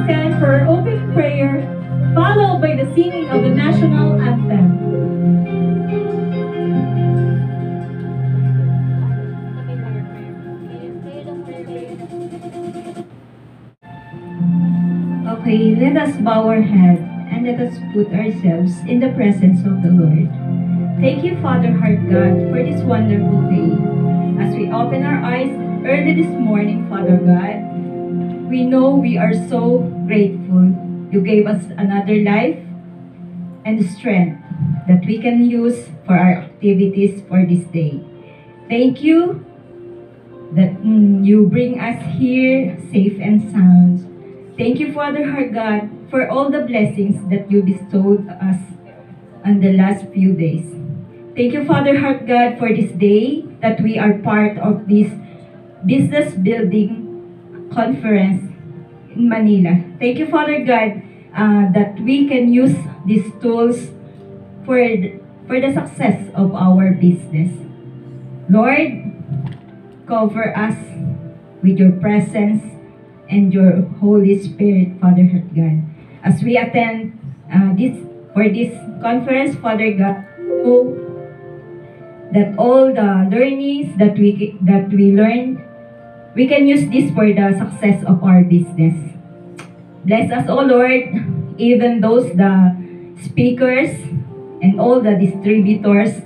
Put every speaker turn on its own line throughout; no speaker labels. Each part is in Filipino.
stand for our opening prayer, followed by the singing of the national anthem.
Okay, let us bow our head and let us put ourselves in the presence of the Lord. Thank you, Father Heart God, for this wonderful day. As we open our eyes early this morning, Father God, we know we are so grateful. You gave us another life and strength that we can use for our activities for this day. Thank you that you bring us here safe and sound. Thank you, Father Heart God, for all the blessings that you bestowed us on the last few days. Thank you, Father Heart God, for this day that we are part of this business building conference in Manila. Thank you, Father God, that we can use these tools for the success of our business. Lord, cover us with your presence and your Holy Spirit, Father God. As we attend this conference, Father God, know that all the learnings that we learn, we can use this for the success of our business. Bless us, O Lord, even the speakers and all the distributors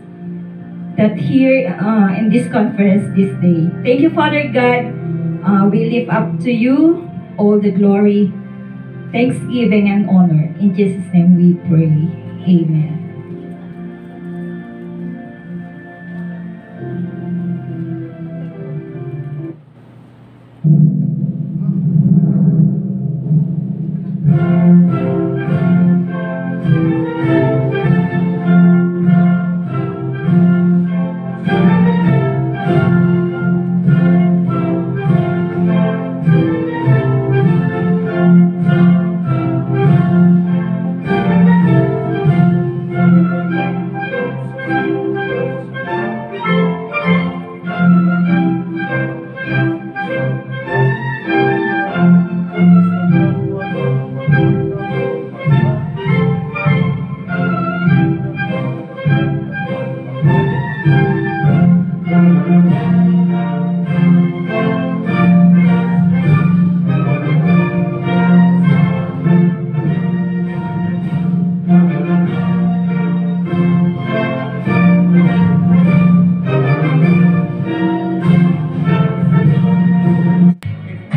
that here in this conference this day. Thank you, Father God. We lift up to you all the glory, thanksgiving, and honor. In Jesus' name we pray. Amen.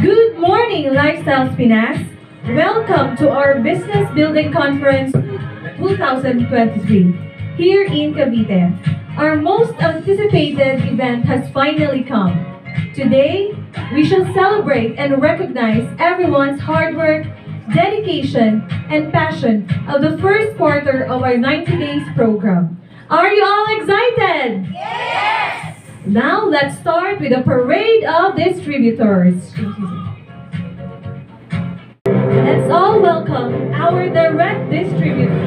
Good morning, Lifestyles Pinas! Welcome to our Business Building Conference 2023 here in Cavite. Our most anticipated event has finally come. Today, we shall celebrate and recognize everyone's hard work, dedication, and passion of the first quarter of our 90 days program. Are you all excited?
Yes!
Now, let's start with a parade of distributors. Let's all welcome our direct distributor.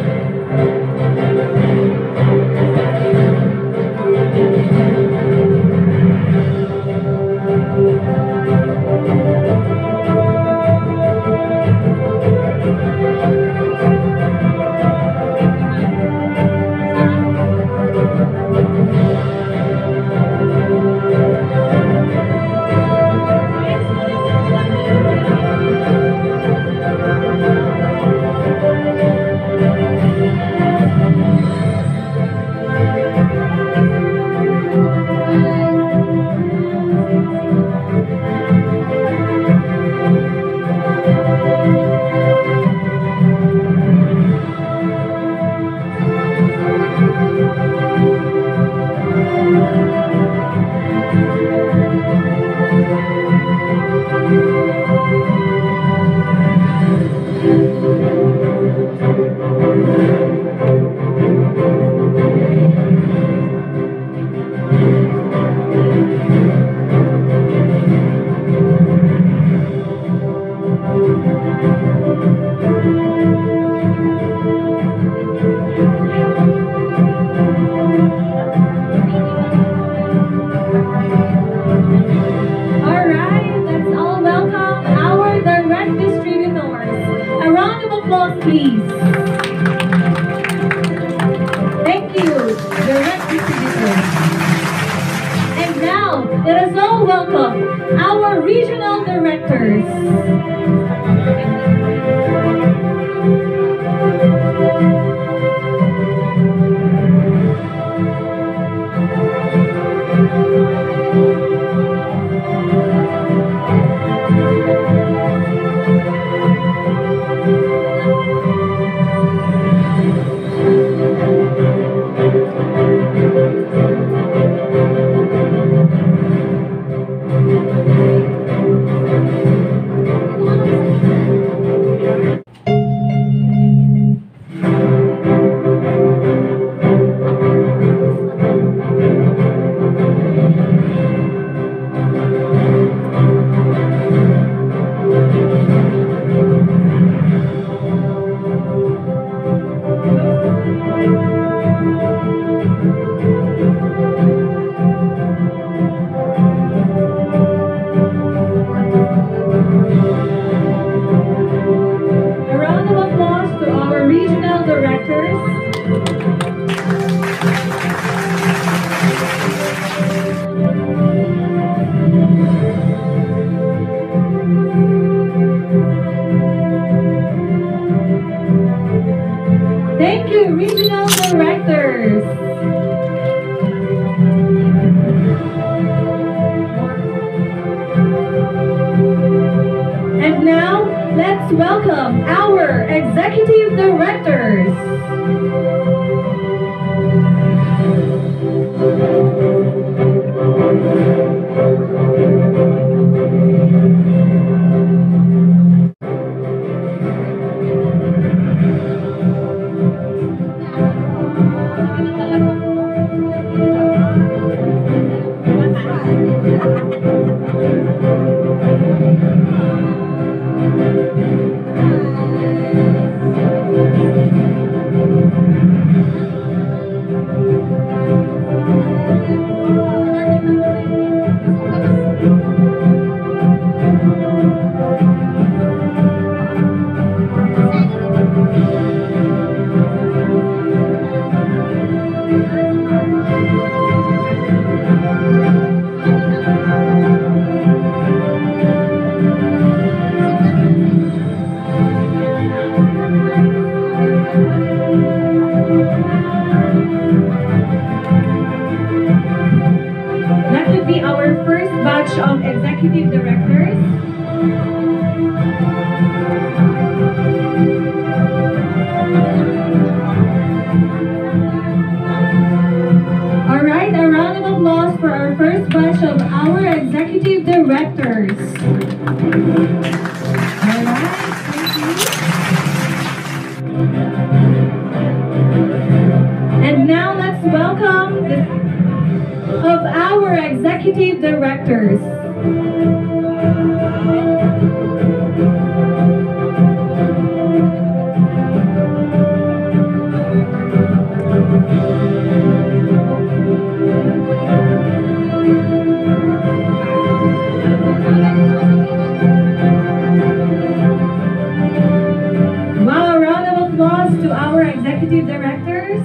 Alright, let's all welcome our direct distributors. applause, please. Thank you, direct distributors. And now, let us all welcome our regional directors. A round of applause to our regional directors. Thank you, regional directors. And now, let's welcome our executive directors. That would be our first batch of executive directors. All right, a round of applause for our first batch of our executive directors. All right, thank you. And now let's welcome of our executive directors. Wow, a round of applause to our executive directors.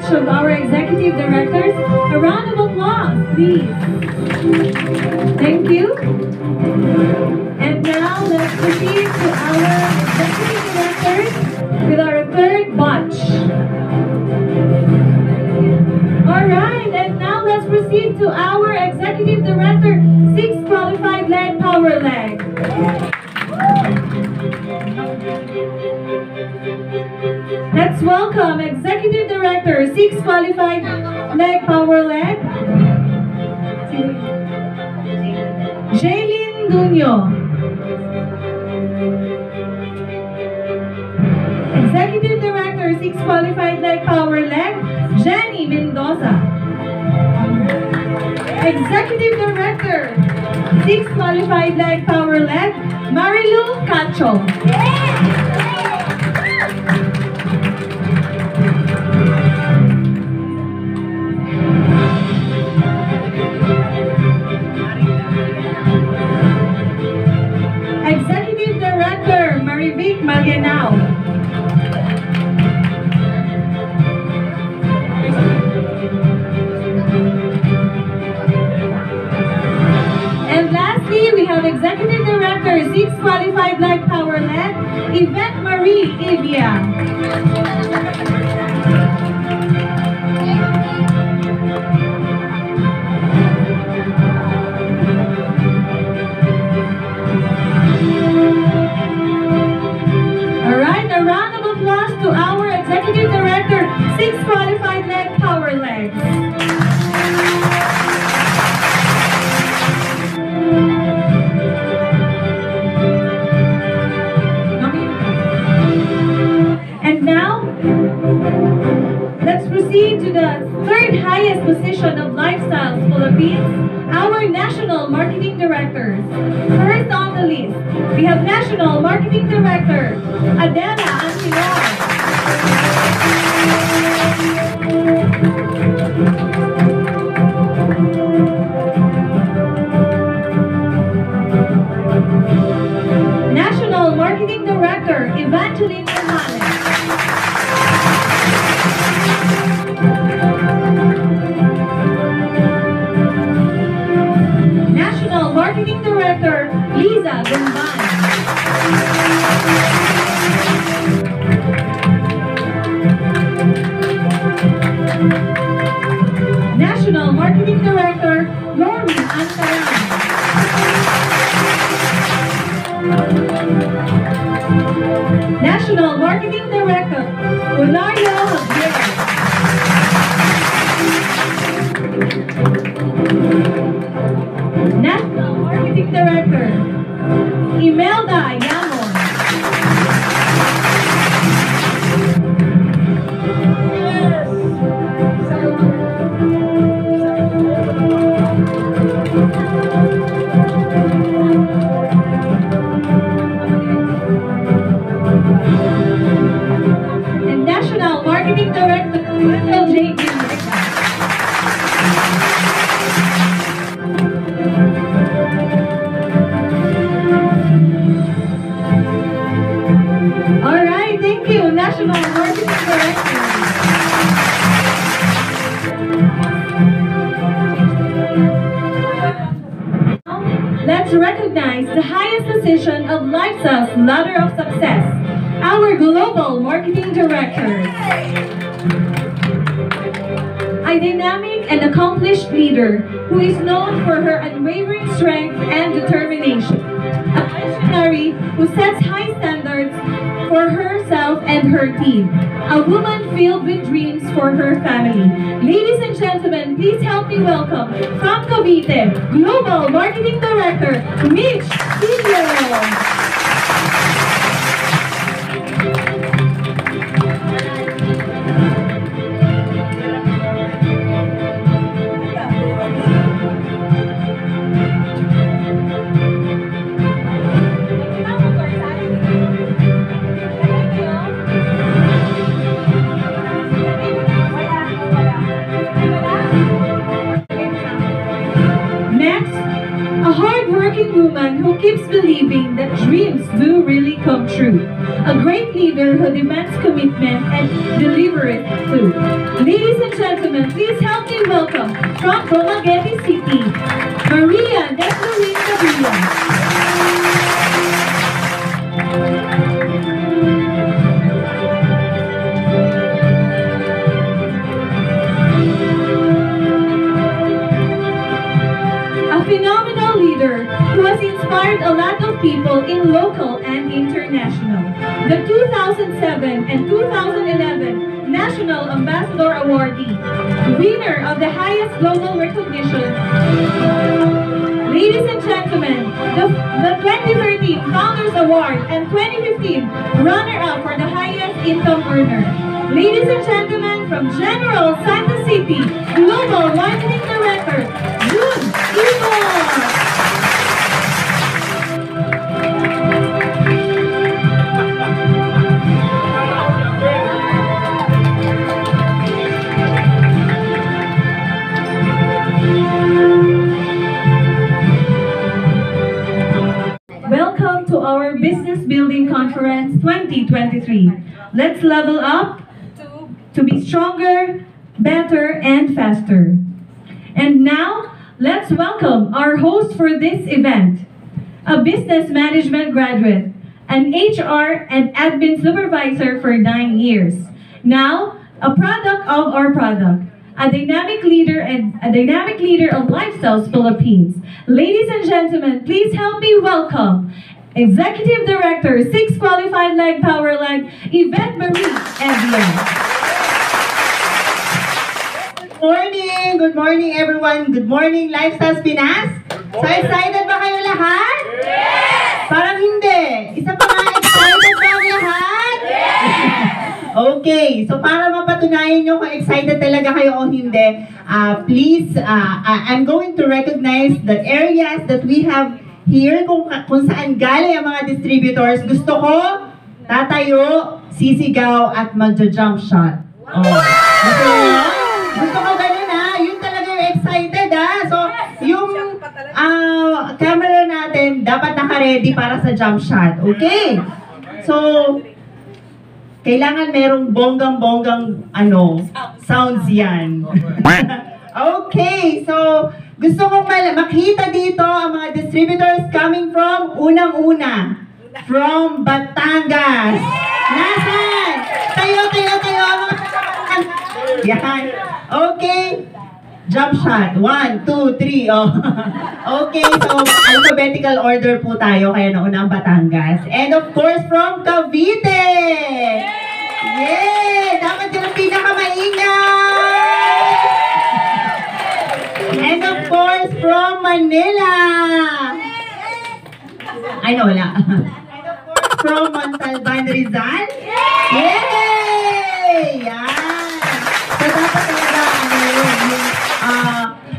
of our executive directors. A round of applause, please. Thank you. And now let's proceed to our executive directors with our third batch. Alright, and now let's proceed to our executive director, 6 qualified leg power leg. Let's welcome executive director, 6 qualified leg power leg, Jaylin Dunyo. Executive Director, 6 qualified leg power leg, Jenny Mendoza. Executive Director, 6 qualified leg power leg, Marilu Cacho. Executive Director, Marivic Marianao. And lastly, we have Executive Director, 6 qualified leg power leg, Yvette Marie Evia. Alright, a round of applause to our Executive Director, 6 qualified leg power legs. And now, let's proceed to the third highest position of Lifestyles Philippines, our National Marketing Directors. First on the list, we have National Marketing Director, Adela Antilar. National Marketing Director, Evangeline Morales. National Marketing Director, Liza Gumban. National Marketing Director, Lori Antaran. National Marketing Director, Olario Javier. National Marketing Director, Imelda Yamon. And National Marketing Director, Wendell J. Gilberta. All right, thank you, National Marketing Director. Now, let's recognize the highest position of Lifestyle's ladder of success, our Global Marketing Director. A dynamic and accomplished leader who is known for her unwavering strength and determination. A visionary who sets high standards for herself and her team. A woman filled with dreams for her family. Ladies and gentlemen, please help me welcome from Cavite, Global Marketing Director, Mitch Silio. Woman who keeps believing that dreams do really come true. A great leader who demands commitment and deliver it too. Ladies and gentlemen, please help me welcome from Dumaguete City, Maria Deslo phenomenal leader who has inspired a lot of people in local and international. The 2007 and 2011 National Ambassador Awardee, winner of the highest global recognition. Ladies and gentlemen, the 2013 Founders Award and 2015 runner-up for the highest income earner. Ladies and gentlemen, from General Santa City, Global Marketing Director, June Ivor! Welcome to our Business Building Conference 2023. Let's level up to be stronger, better, and faster. And now, let's welcome our host for this event, a business management graduate, an HR and admin supervisor for 9 years. Now, a product of our product, a dynamic leader of Lifestyles Philippines. Ladies and gentlemen, please help me welcome Executive Director, 6 Qualified Leg Power Leg, Yvette Marie Evian.
Good morning everyone. Good morning Lifestyles Pinas. So excited ba kayo lahat? Yes! Parang hindi. Isa pa nga, excited ba ang lahat? Yes! Okay, so para mapatunayan nyo kung excited talaga kayo o hindi, please, I'm going to recognize the areas that we have here, kung saan galing ang mga distributors. Gusto ko tatayo, sisigaw at magja-jump shot. Oh. Gusto nyo? Gusto ko ganun ha. Yun talaga yung excited ha. So, yung camera natin dapat naka-ready para sa jump shot. Okay? So, kailangan merong bonggang-bonggang sounds yan. Okay, so gusto kong makita dito ang mga distributors coming from unang-una. From Batangas. Nasaan? Tayo. Yan. Okay. Jump shot. 1, 2, 3. Oh. Okay, so alphabetical order po tayo. Kaya nauna ang Batangas. And of course, from Cavite. Yay! Dapat yun ang pinakamaingay. And of course, from Manila. Ay, no, wala. And of course, from Montalban, Rizal. Yay! Yan. So, dapat talaga,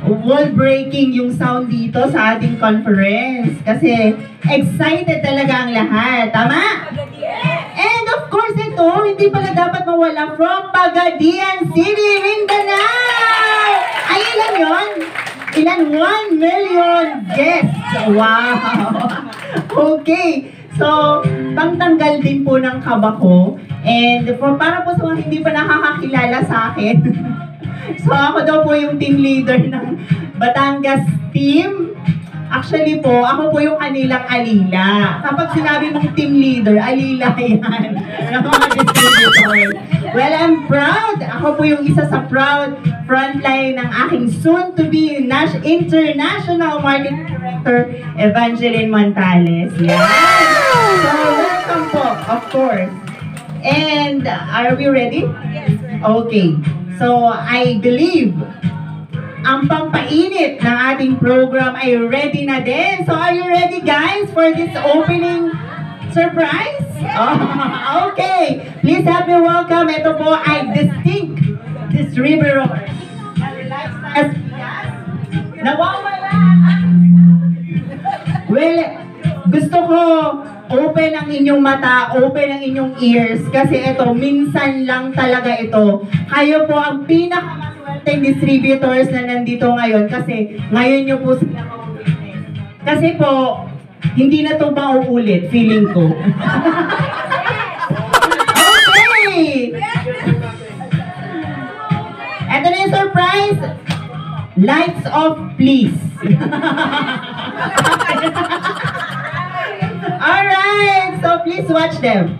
wall-breaking yung sound dito sa ating conference. Kasi, excited talaga ang lahat. Tama? And of course, ito, hindi pala dapat mawala from Pagadian City, Mindanao! Ay, ilan yun? Ilan? 1 million guests! Wow! Okay. So, pangtanggal din po ng kaba ko. And para po sa mga hindi pa nakakakilala sa akin, so ako daw po yung team leader ng Batangas team. Actually po, ako po yung kanilang alila. Kapag sinabi mong team leader, alila yan. Ng mga distributors. Well, I'm proud. Ako po yung isa sa proud frontline ng aking soon-to-be International Marketing Director, Evangeline Montales. Yan. So, welcome po, of course. And, are we ready? Yes, sir. Okay. So, I believe ang pampainit ng ating program ay ready na din. So, are you ready guys for this opening surprise? Oh, okay. Please help me welcome. Ito po ay distinct distributors. Nawawala. Well, gusto ko open ang inyong mata, open ang inyong ears. Kasi ito, minsan lang talaga ito. Kayo po ang pinakamaswerteng distributors na nandito ngayon. Kasi ngayon nyo po sila mauulit. Kasi po, hindi na ito mauulit, feeling ko. Okay! Ito na yung surprise. Lights off, please. Alright, so please watch them.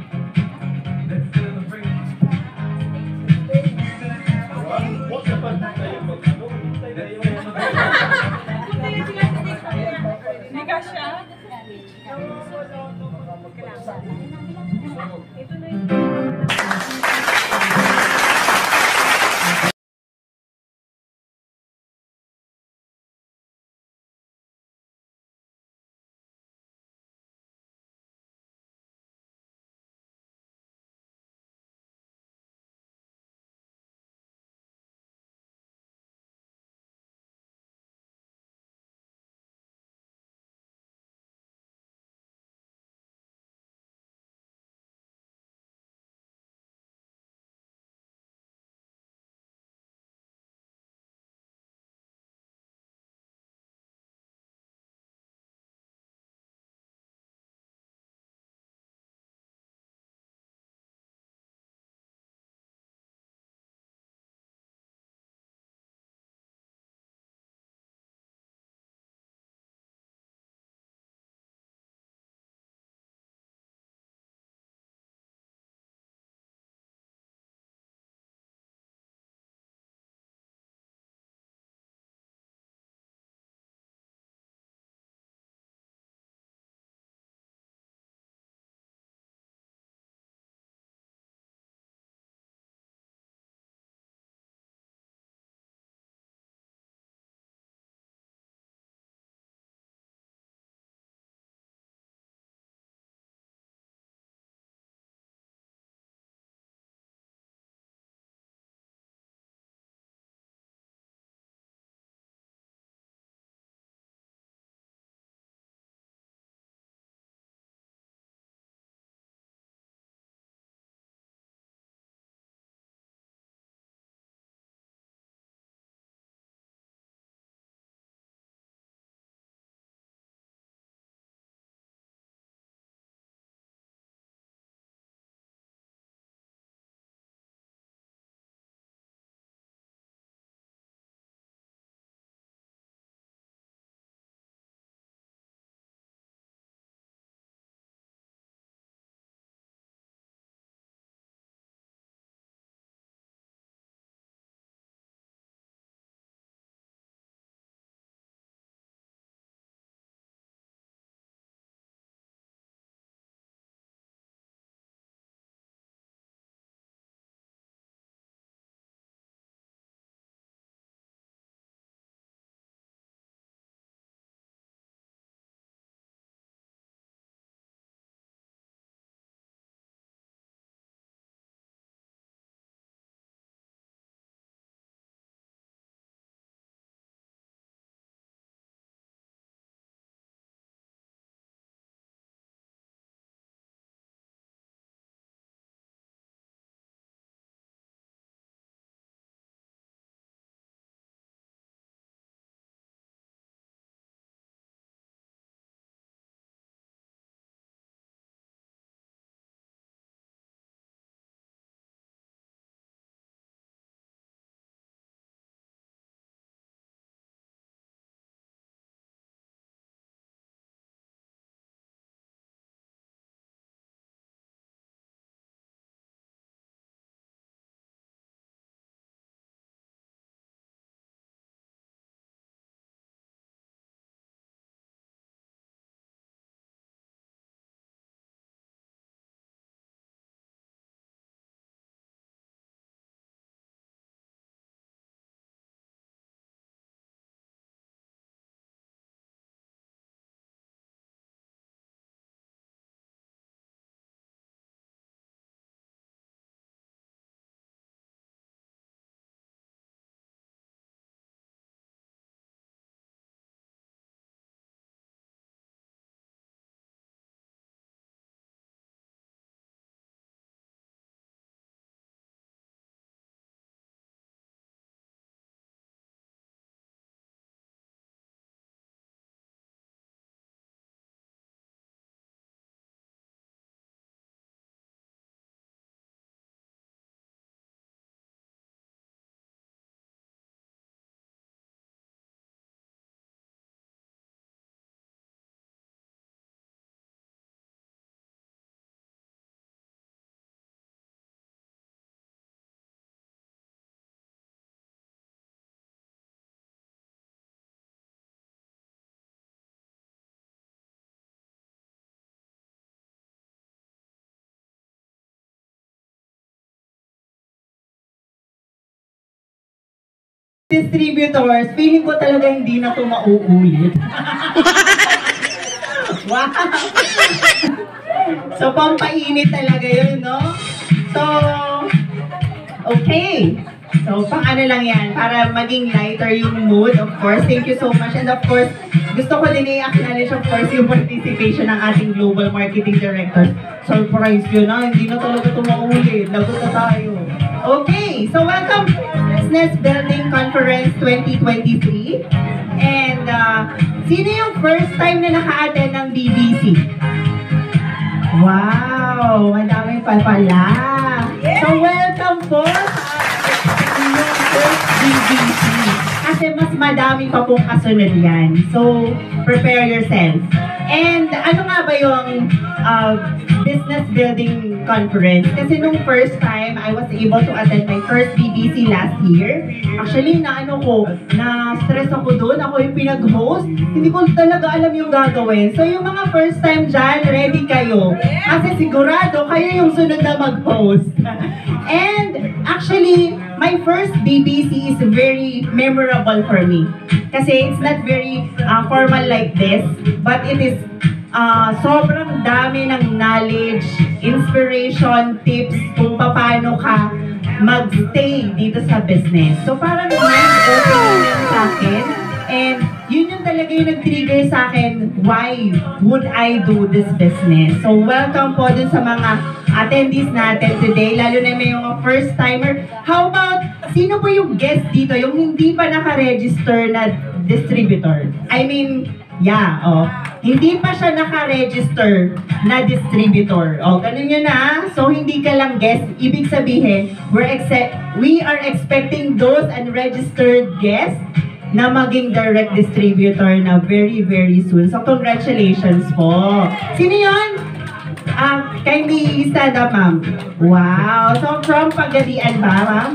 Distributors, feeling ko talaga hindi na ito mauulit. Wow! So, pampainit talaga yun, no? So, okay. So, pang ano lang yan, para maging lighter yung mood, of course. Thank you so much. And of course, gusto ko din i-acknowledge, of course, yung participation ng ating Global Marketing Director. Surprise yun, na hindi na talaga ito maulit. Lagot na tayo. Okay, so welcome to Business Building Conference 2023. And sino yung first time na naka-attend ng BBC? Wow, madami pa pala. So welcome po sa inyong first BBC. Kasi mas madami pa pong kasunod yan. So, prepare yourself. And ano nga ba yung business building conference? Kasi nung first time, I was able to attend my first BBC last year. Actually, na-stress ako doon. Ako yung pinag-host. Hindi ko talaga alam yung gagawin. So, yung mga first time dyan, ready kayo. Kasi sigurado, kayo yung sunod na mag-host. And actually, my first BBC is very memorable for me. Kasi it's not very formal like this, but it is sobrang dami ng knowledge, inspiration, tips kung paano ka mag-stay dito sa business. So parang mind-opening yan sa akin. And yun yung talaga yung nag-trigger sa akin, why would I do this business? So welcome po dun sa mga attendees natin today, lalo na may mga first-timer. How about, sino po yung guest dito, yung hindi pa naka-register na distributor? I mean, hindi pa siya naka-register na distributor. Ganun yun na. So, hindi ka lang guest. Ibig sabihin, we are expecting those unregistered guests na maging direct distributor na very, very soon. So, congratulations po. Sino yun? Kindly stand up, ma'am. Wow. So, from Pagadian ba, ma'am?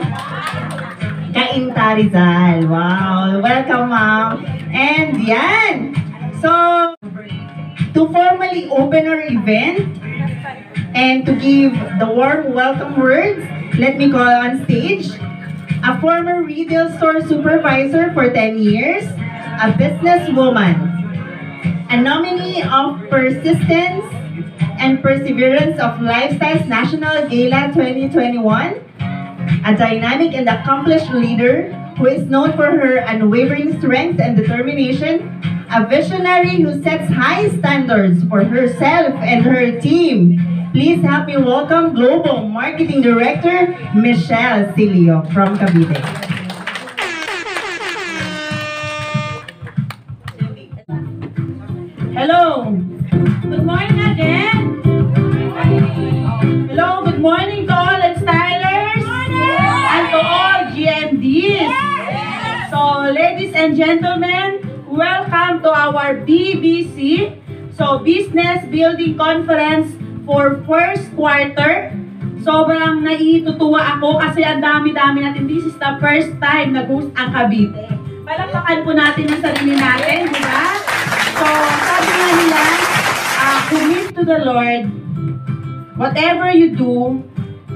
Cainta Rizal. Wow. Welcome, ma'am. And yan. So, to formally open our event and to give the warm welcome words, let me call on stage a former retail store supervisor for 10 years, a businesswoman, a nominee of Persistence and Perseverance of Lifestyle's National Gala 2021, a dynamic and accomplished leader who is known for her unwavering strength and determination, a visionary who sets high standards for herself and her team. Please help me welcome Global Marketing Director, Michelle Silio from Cavite.
Hello. Good morning again. Hello, good morning to all stylers and to all GMDs. So, ladies and gentlemen, welcome to our BBC, so Business Building Conference for first quarter. Sobrang naitutuwa ako kasi ang dami-dami natin. This is the first time nag-host ang Cavite. Palakpakan po natin ang sarili natin, di ba? So, sabi nga nila, commit to the Lord. Whatever you do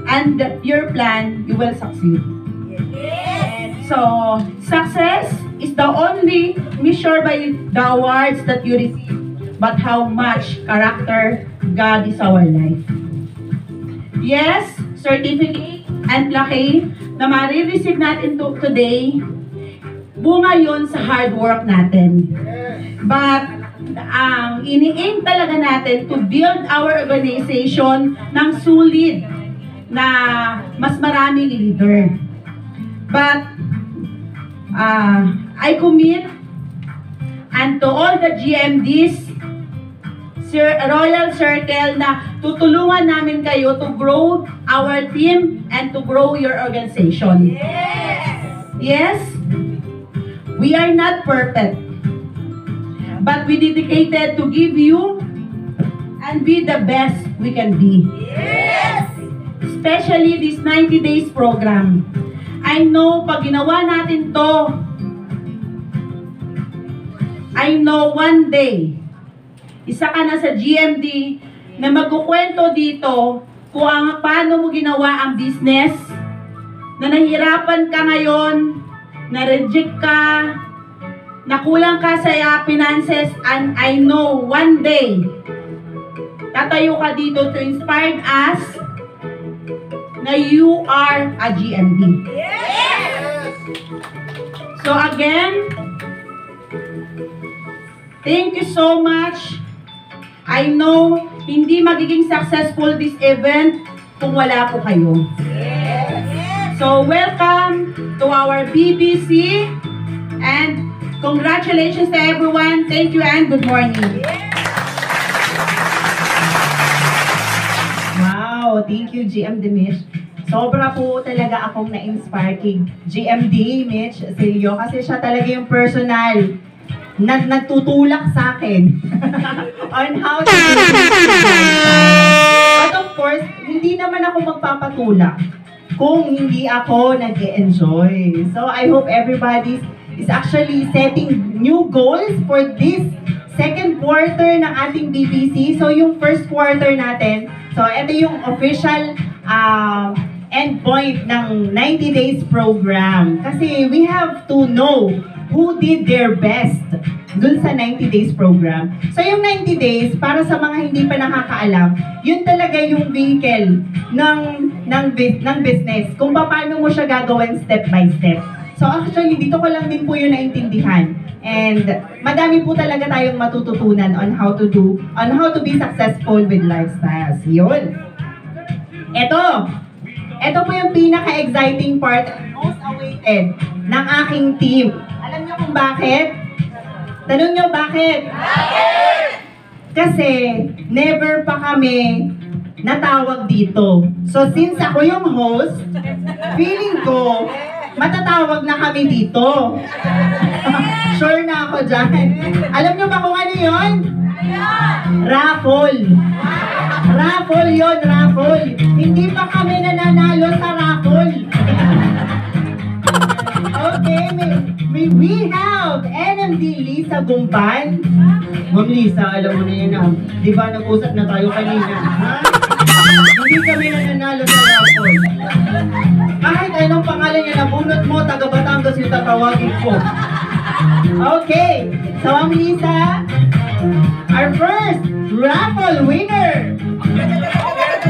and your plan, you will succeed. So, success is the only measure by the awards that you receive, but how much character God is our life. Yes, certificate and plaque na marireceive natin today, bunga yun sa hard work natin. But, ang ini-aim talaga natin to build our organization ng solid na mas maraming leader. But, I commit and to all the GMDs, Royal Circle, na tutulungan namin kayo to grow our team and to grow your organization. Yes? We are not perfect, but we dedicated to give you and be the best we can be. Especially this 90 days program. I know, pag ginawa natin to, I know one day, isa ka na sa GMD na magkukwento dito kung paano mo ginawa ang business, na nahirapan ka ngayon, na-reject ka, nakulang ka sa finances, and I know one day, tatayo ka dito to inspire us na you are a GMD. So again, thank you so much. I know hindi magiging successful this event kung wala po kayo. So welcome to our BBC and congratulations to everyone. Thank you and good morning.
Wow, thank you GMD Mitch. Sobra po talaga akong na-inspire kay GMD Mitch Silio kasi siya talaga yung personal na nagtutulak sa akin on how to do this. But of course, hindi naman ako magpapatulak kung hindi ako nag-enjoy. So I hope everybody is actually setting new goals for this second quarter ng ating BBC. So yung first quarter natin, so ito yung official endpoint ng 90 days program. Kasi we have to know who did their best dun sa 90 days program. So yung 90 days, para sa mga hindi pa nakakaalam, yun talaga yung vehicle ng business. Kung paano mo siya gagawin step by step. So actually, dito ko lang din po yun naintindihan. And madami po talaga tayong matututunan on how to be successful with lifestyles. Yun. Ito po yung pinaka-exciting part and most awaited ng aking team. Alam niyo kung bakit? Tanong niyo bakit? Kasi never pa kami natawag dito. So since ako yung host, feeling ko matatawag na kami dito. Sure na ako dyan. Alam niyo ba kung ano yun? Raffle. Raffle yun, raffle. Hindi pa kami nananalo sa raffle. Okay, we have NMD Lisa Gumpan. Ma'am Lisa, alam mo na yan ah. Di ba nag-usap na tayo kanina? Ha? Hindi kami nananalo sa raffle. Kahit anong pangalan niya nabunot mo, taga Batangas yung tatawagin ko. Okay, so Ma'am Lisa, our first raffle winner.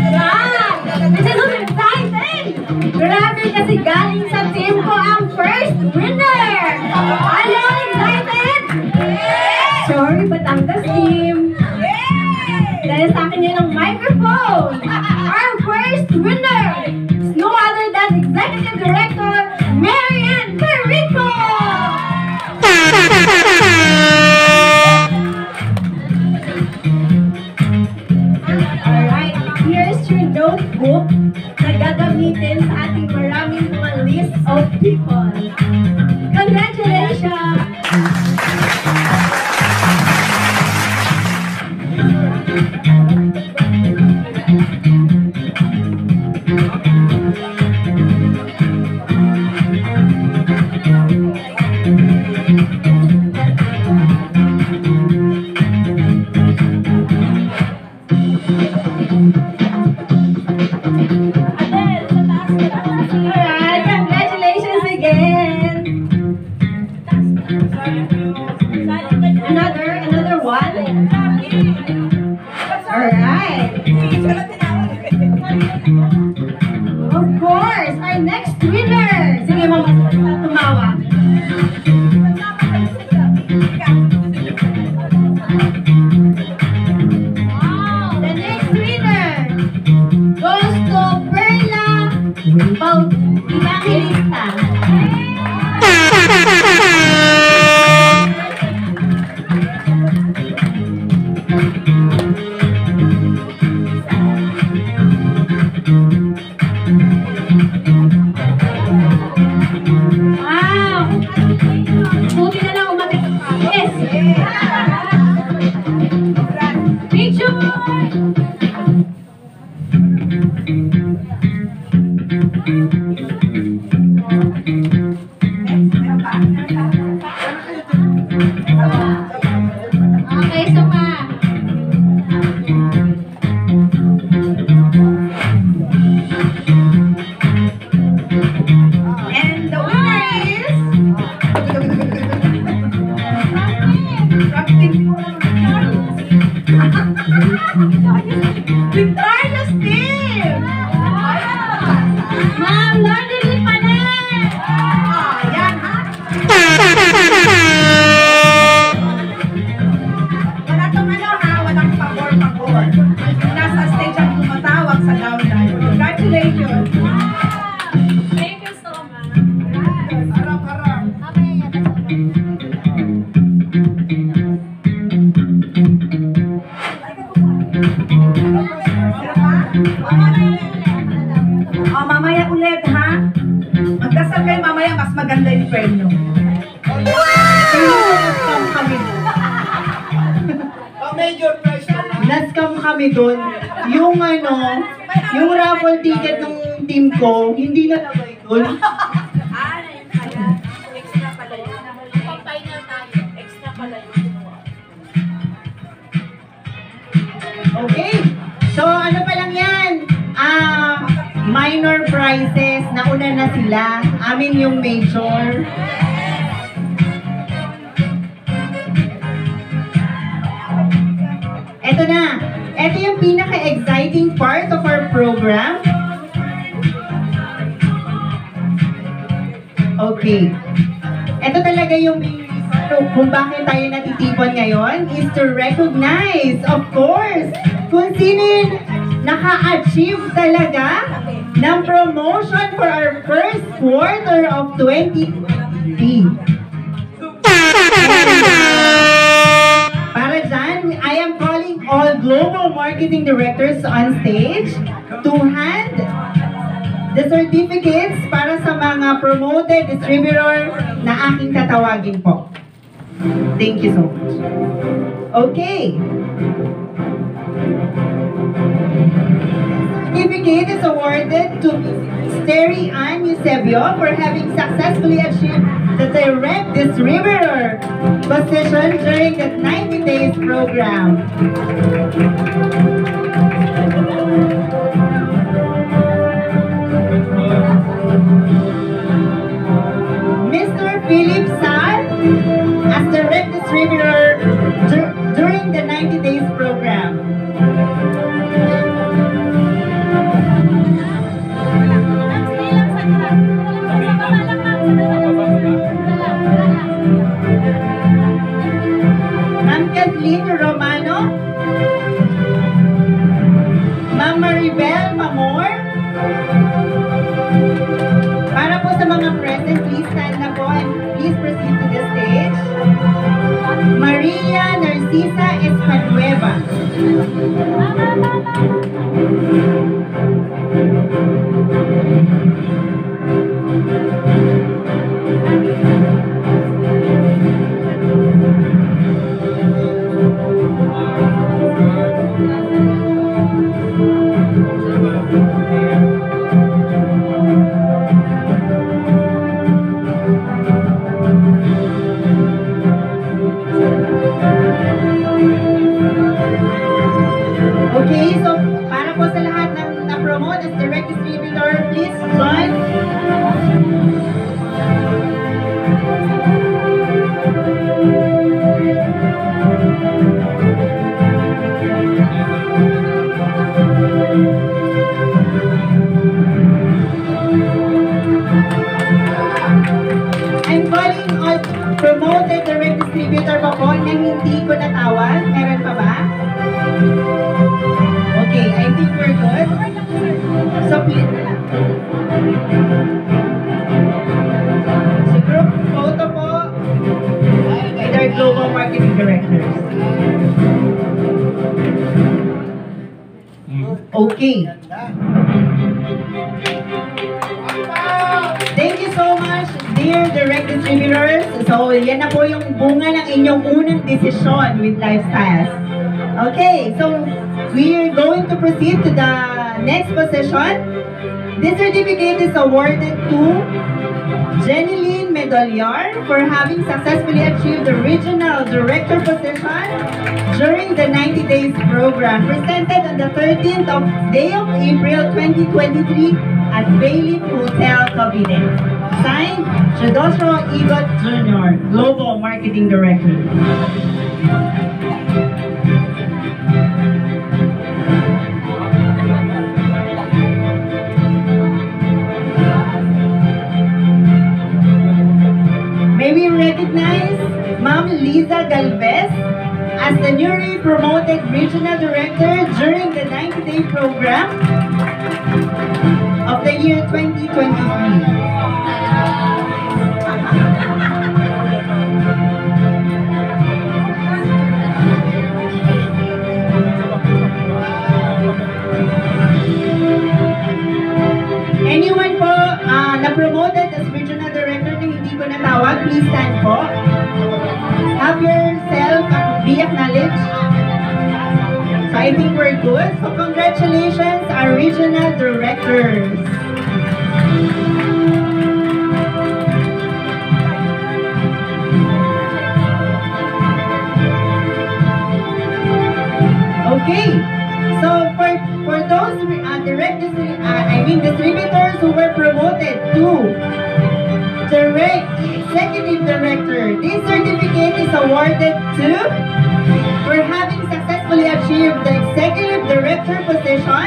Wow! This is so exciting! Grabe kasi galing sa team ko ang first winner! Are you all excited? Sorry, Batangas team. Dahil sa akin yun ang microphone. Our first winner is no other than Executive Director Marian Perico! Alright, here's your notebook na gagamitin sa ating maraming mga list of people. Congratulations! Alright, congratulations again! Another one? Alright! Of course, our next winner! Sige, mama, tumawa. The next winner goes to Perla Evangelista.
Victorious team!
Ma'am, Lordy Panet!
Oh, yan ha? Wala tong ano ha, walang pagor-pagor. Nasa stage ang tumatawag sa downline. Congratulations!
Thank you so much.
Harap-harap. Oh, mamaya ulit ha. Magdasal kayo mamaya, mas maganda yung premyo. Wow! Kami.
Major prize na lang.
Na-scam kami doon. Yung yung raffle ticket ng team ko, hindi nalagay doon.
Extra pala yun. Pag-final tayo, extra pala yun.
Okay. So, ano pa lang yan? Minor prizes. Nauna na sila. Amin yung major. Ito na. Ito yung pinaka-exciting part of our program. Okay. Ito talaga yung kung bakit tayo natitipon ngayon is to recognize, of course, kung sino yung naka-achieve talaga ng promotion for our first quarter of 2020. Para dyan, I am calling all global marketing directors on stage to hand the certificates para sa mga promoted distributor na aking tatawagin po. Thank you so much. Okay. Certificate is awarded to Steri Ann Eusebio for having successfully achieved the direct distributor position during the 90 days program. Mr. Philip Sar as direct distributor during the 90 days program. Ma'am Kathleen Romano, Ma'am Maribel Mamor. Para po sa mga present, please stand na po and please proceed to the stage. Maria Narcisa Espanueva. Okay, so para po sa lahat ng na-promote as direct distributor, please join. I'm calling all promoted direct distributor pa po na hindi ko natawag. Meron pa ba? Okay, I think we're good. So, please. So, group photo po with our global marketing directors. Okay. Thank you so much, dear direct distributors. So, yan na po yung bunga ng inyong unang desisyon with Lifestyles. Okay, so we are going to proceed to the next position. This certificate is awarded to Jeneline Medallar for having successfully achieved the regional director position during the 90 days program presented on the 13th day of April 2023 at Bailey Hotel, Cavite. Signed, Chedosro Igot Jr., Global Marketing Director. May we recognize Ma'am Liza Galvez as the newly promoted Regional Director during the 90-day program of the year 2023. Anyone po na promoted as Regional Director na hindi ko natawag, please stand po. Have yourself be acknowledged. So I think we're good. So congratulations, our Regional Directors. Okay. So for those distributors who were promoted to Executive Director, this certificate is awarded to for having successfully achieved the Executive Director position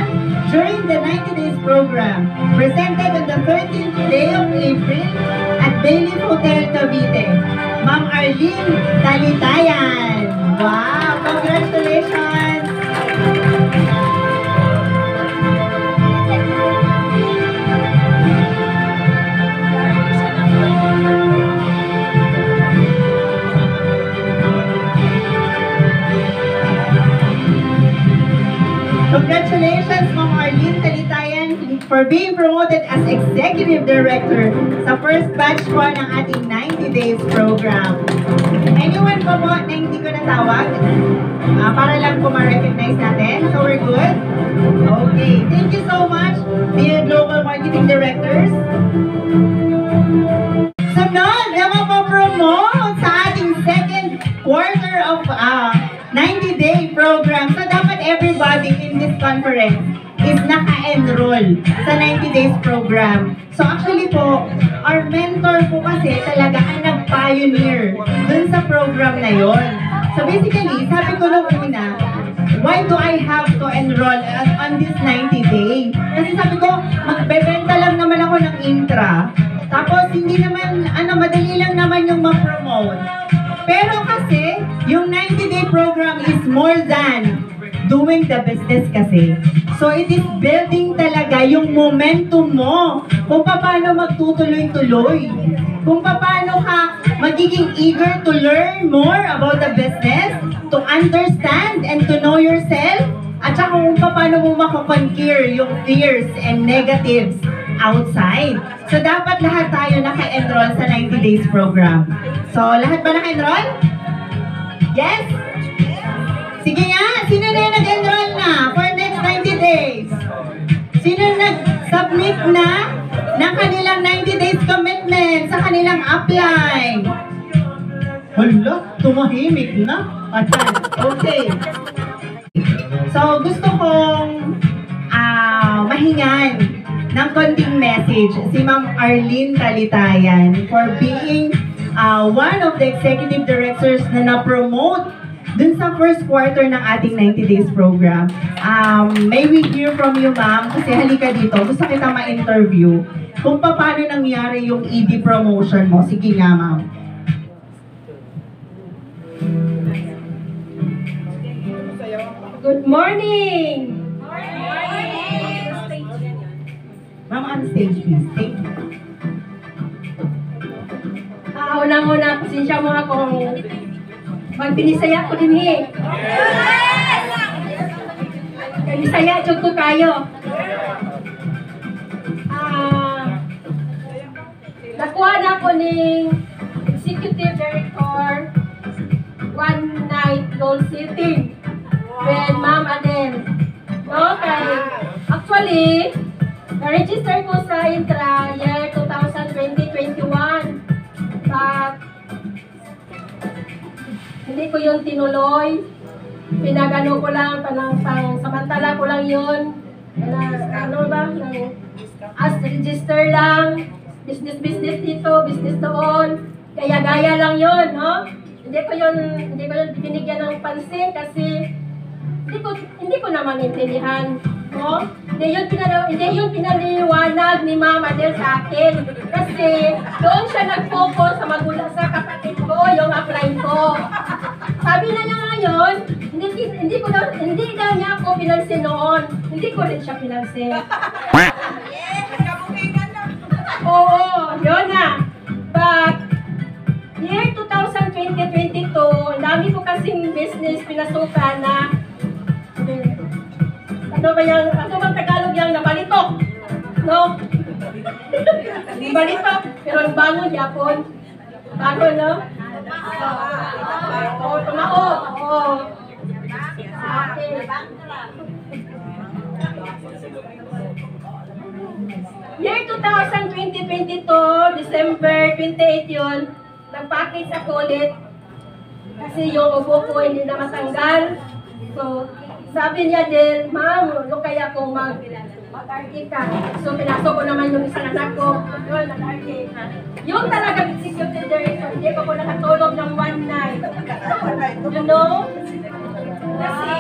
during the 90 days program, presented on the 13th day of April at Bailey Hotel, Cavite. Ma'am Arlene Talitayan. Wow! Congratulations! Congratulations, Ma'am Arlene Talitayan, for being promoted as Executive Director sa first batch po ng ating 90 days program. Anyone po na hindi ko natawag? Para lang po ma-recognize natin. So we're good? Okay. Thank you so much, dear Global Marketing Directors. Sunod na mapopromote sa ating second quarter of 90-day program. So dapat everybody in this conference is naka-enroll sa 90 days program. So actually po, our mentor po kasi talaga ang nag-pioneer dun sa program na yon. So basically, sabi ko nung una, why do I have to enroll on this 90 day? Kasi sabi ko, magbebenta lang naman ako ng intra. Tapos hindi naman, madali lang naman yung ma-promote. Pero kasi, yung 90-day program is more than doing the business kasi. So it is building talaga yung momentum mo kung paano magtutuloy-tuloy. Kung paano ka magiging eager to learn more about the business, to understand and to know yourself, at saka kung paano mo makakonquer yung fears and negatives outside. So dapat lahat tayo naka-enroll sa 90 days program. So lahat ba naka-enroll? Yes? Sige nga, sino na yung nag-enroll na for next 90 days? Sino nag-submit na ng kanilang 90 days commitment sa kanilang upline? Hala, tumahimik na. Okay. So gusto kong mahingan ng konting message si Ma'am Arlene Talitayan for being one of the executive directors na na-promote dun sa first quarter ng ating 90 days program. May we hear from you, ma'am? Kasi halika dito, gusto kita ma-interview kung paano nangyari yung ED promotion mo. Sige nga, ma'am.
Good morning!
Ma'am, on stage, please. Thank you.
Unang-una, pasensya mo akong magbinisaya ko din Bisaya, jud ko kayo. Nakuha na ko ning Executive Director one night goal setting with Ma'am Adel. Okay. Actually, na-register ko sa Intra year 2020-21. But hindi ko yun tinuloy. Pinagano ko lang, samantala ko lang yun. As register lang. Business dito, business doon. Gaya-gaya lang yun, no? hindi ko yun binigyan ng pansin kasi hindi ko naman intindihan. No? Hindi yun pinaliwanag ni Mama Adele sa akin. Kasi doon siya nag-focus sa magulang sa kapatid ko, yung upline ko. Sabi na niya ngayon, hindi daw niya ako pinansin noon. Hindi ko rin siya pinansin. Oo, yun na. But, year 2020-2022, dami ko kasing business pinasukan na ano bang Tagalog yung nabalitok? No? Balitok, pero ang bangon yapon. Bago, no? Oo, tumao. Oo. Okay. Year 2020-2022, December 28 yun, nag-package ako ulit. Kasi yung ubo ko hindi na matanggal. So, sabi niya din, Ma'am, kaya kung mag-RT ka. So, pinasok ko naman yung isang anak ko. Yun, nag-RT. Yung talaga executive director, hindi ko nakatulog ng one night. You know? Kasi,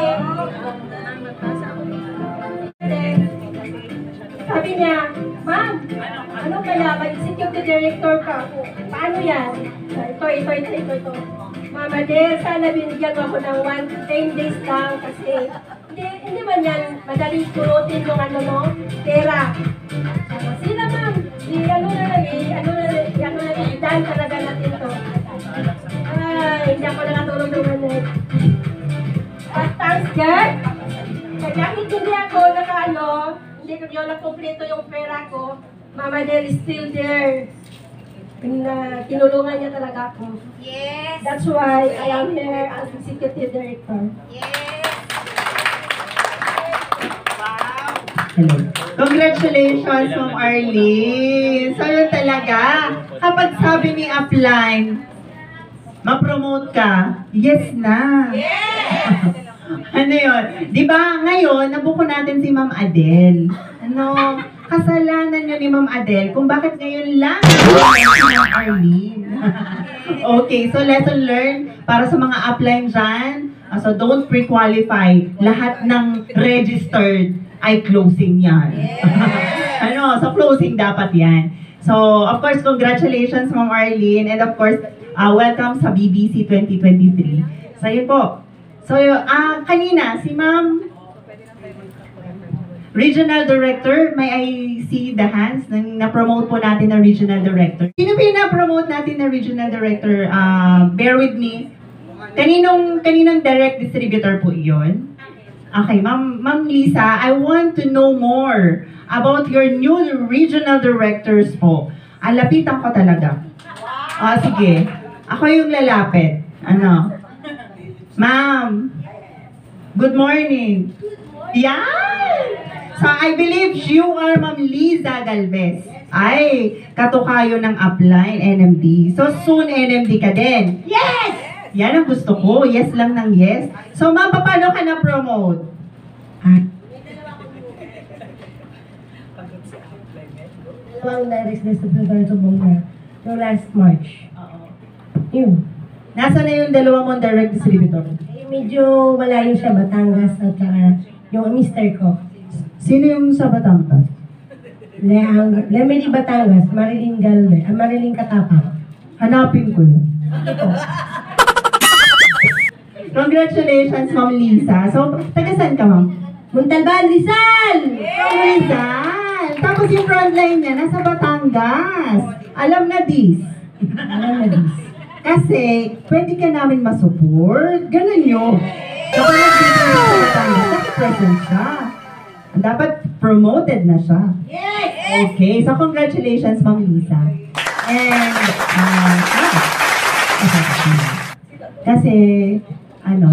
sabi niya, Ma'am, ano kaya, mag-executive director ka? Paano yan? Ito. Mama Adele, sana binigyan mo ako ng 10 days lang kasi hindi man yan madaling turutin yung pera. Sila ma'am, dahil talaga natin to. Ay, hindi ako nakatulog naman eh. But thanks God, kahit hindi ako hindi ko yun nakumpleto yung pera ko, Mama Adele is still there. Tinulungan niya talaga ako.
Yes.
That's why I am here as executive director.
Yes.
Hello. Congratulations, Ma'am Arlene. So yun talaga, kapag sabi ni upline, ma-promote ka, yes na.
Yes.
Ano yun? Di ba ngayon, nabuko natin si Ma'am Adele. Kasalanan nyo ni Ma'am Adele kung bakit ngayon lang si Ma'am Arlene. Okay, so lesson learned para sa mga upline dyan. So don't pre-qualify. Lahat ng registered ay closing yan. So closing dapat yan. So, of course, congratulations Ma'am Arlene. And of course, welcome sa BBC 2023. So, yun po. So, kanina, si Ma'am Regional Director, may I see the hands nang na-promote po natin na Regional Director? Sino ba yung na-promote natin na Regional Director? Bear with me. Kaninong direct distributor po iyon? Okay, Ma'am Lisa, I want to know more about your new Regional Directors po. Lapitan ko talaga. Sige. Ako yung lalapit. Ma'am, good morning. Yan! So, I believe you are Ma'am Liza Galvez. Ay, katukayo ng upline, NMD. So, soon NMD ka din. Yes! Yan ang gusto ko. Yes lang ng yes. So, Ma'am, paano ka na-promote?
Dalawang direct distributor sa Bunga. Yung last March. Yun.
Nasaan na yung dalawa mong direct distributor?
Medyo malayo siya, Batangas at saka yung mister ko.
Sino yung sa Batangas?
Lemeli Batangas, Marilyn Galvez, Marilyn Katapang.
Hanapin ko yun. Congratulations, Ma'am Lisa. So, taga saan ka, Ma'am?
Montalban, Rizal!
From Rizal! Tapos yung frontline niya, nasa Batangas. Alam na this. Kasi, pwede ka namin masupport. Ganun yun. Kapag nag-dito sa Batangas, nag-present siya. Dapat promoted na siya. Okay, so congratulations, Ma'am Lisa. And, kasi,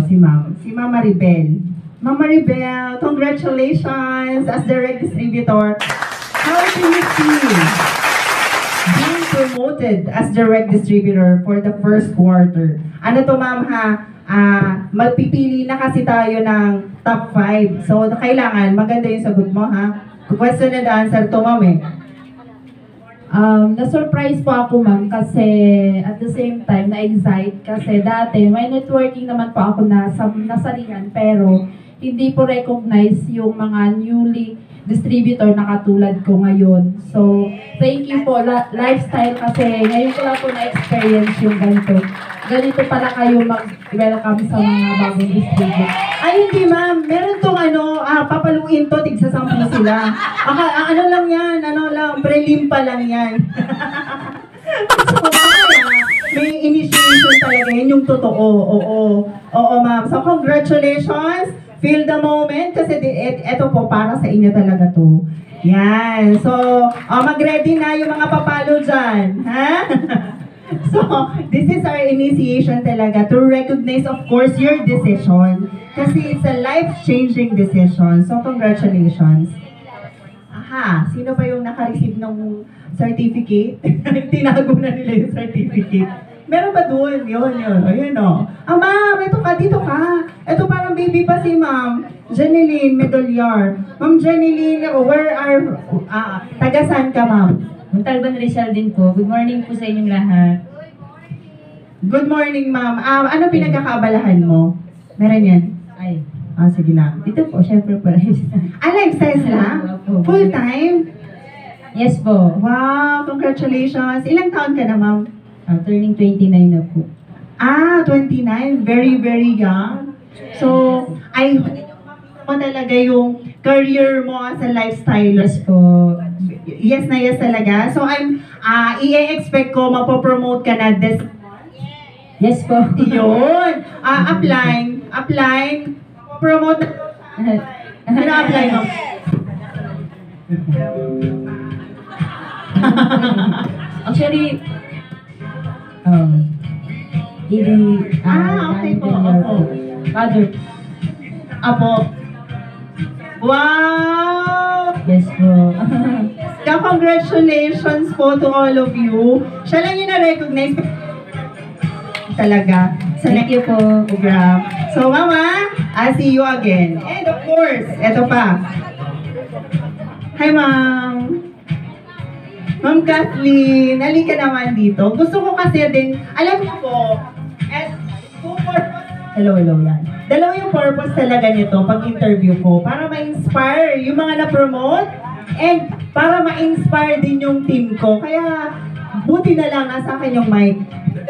si Ma'am Maribel. Ma'am Maribel, congratulations as direct distributor. How do you feel being promoted as direct distributor for the first quarter? Ano to, Ma'am, ha? Magpipili na kasi tayo ng top 5. So, kailangan maganda yung sagot mo, ha? Question and answer to, Ma'am, eh.
Na-surprise po ako, ma'am, kasi at the same time, na-excite kasi dati may networking naman po ako na nasalingan, pero hindi po recognize yung mga newly distributor na katulad ko ngayon. So, thank you po, lifestyle, kasi ngayon ko lang po na-experience yung ganito. Ganito pala kayo mag-welcome sa mga bagong distributor.
Ay, hindi ma'am. Meron tong papaluin to, tigsa 10 sila. Ano lang yan, prelim pa lang yan. So, may initiation talaga yan, yung totoo. Oo, ma'am. So, congratulations. Feel the moment kasi eto po, para sa inyo talaga to. Yan. So, mag-ready na yung mga papalo dyan. Ha? So, this is our initiation talaga to recognize, of course, your decision. Kasi it's a life-changing decision. So, congratulations. Aha, sino pa yung naka-receive ng certificate? Tinago na nila yung certificate. Meron ba dun? Yun. Ayun o. Ma'am, ito ka, dito ka. Ito parang baby pa si ma'am. Janeline Medolyar. Ma'am Janeline, where are, taga-saan ka, ma'am?
Montalban Rizal din po. Good morning po sa inyong lahat.
Good morning, ma'am. Ano pinagkakaabalahan mo? Meron yan?
Ay,
Sige lang.
dito po, syempre po.
Lifestyle lang? Full time?
Yes po.
Wow, congratulations. Ilang taon ka na, ma'am?
Turning 29 na po.
29. Very, very young. So, I hope mo talaga yung career mo as a lifestyler.
Yes po.
Yes na yes talaga. So, i-expect ko mapopromote ka na this.
Yes po.
Yun. Applying. Promote. Apply mo.
Actually,
Okay po. Opo.
Father.
Apo. Wow!
Yes po.
Congratulations po to all of you. Siya lang yung na-recognize talaga sa
Thank you po.
program. So, Mama, I'll see you again. And of course, eto pa. Hi, Ma'am. Ma'am Kathleen, halika naman dito. Gusto ko kasi din, alam niyo po, hello yan. Dalawa yung purpose talaga nito pag-interview ko, para ma-inspire yung mga na-promote and para ma-inspire din yung team ko. Kaya, buti na lang nasa akin yung mic.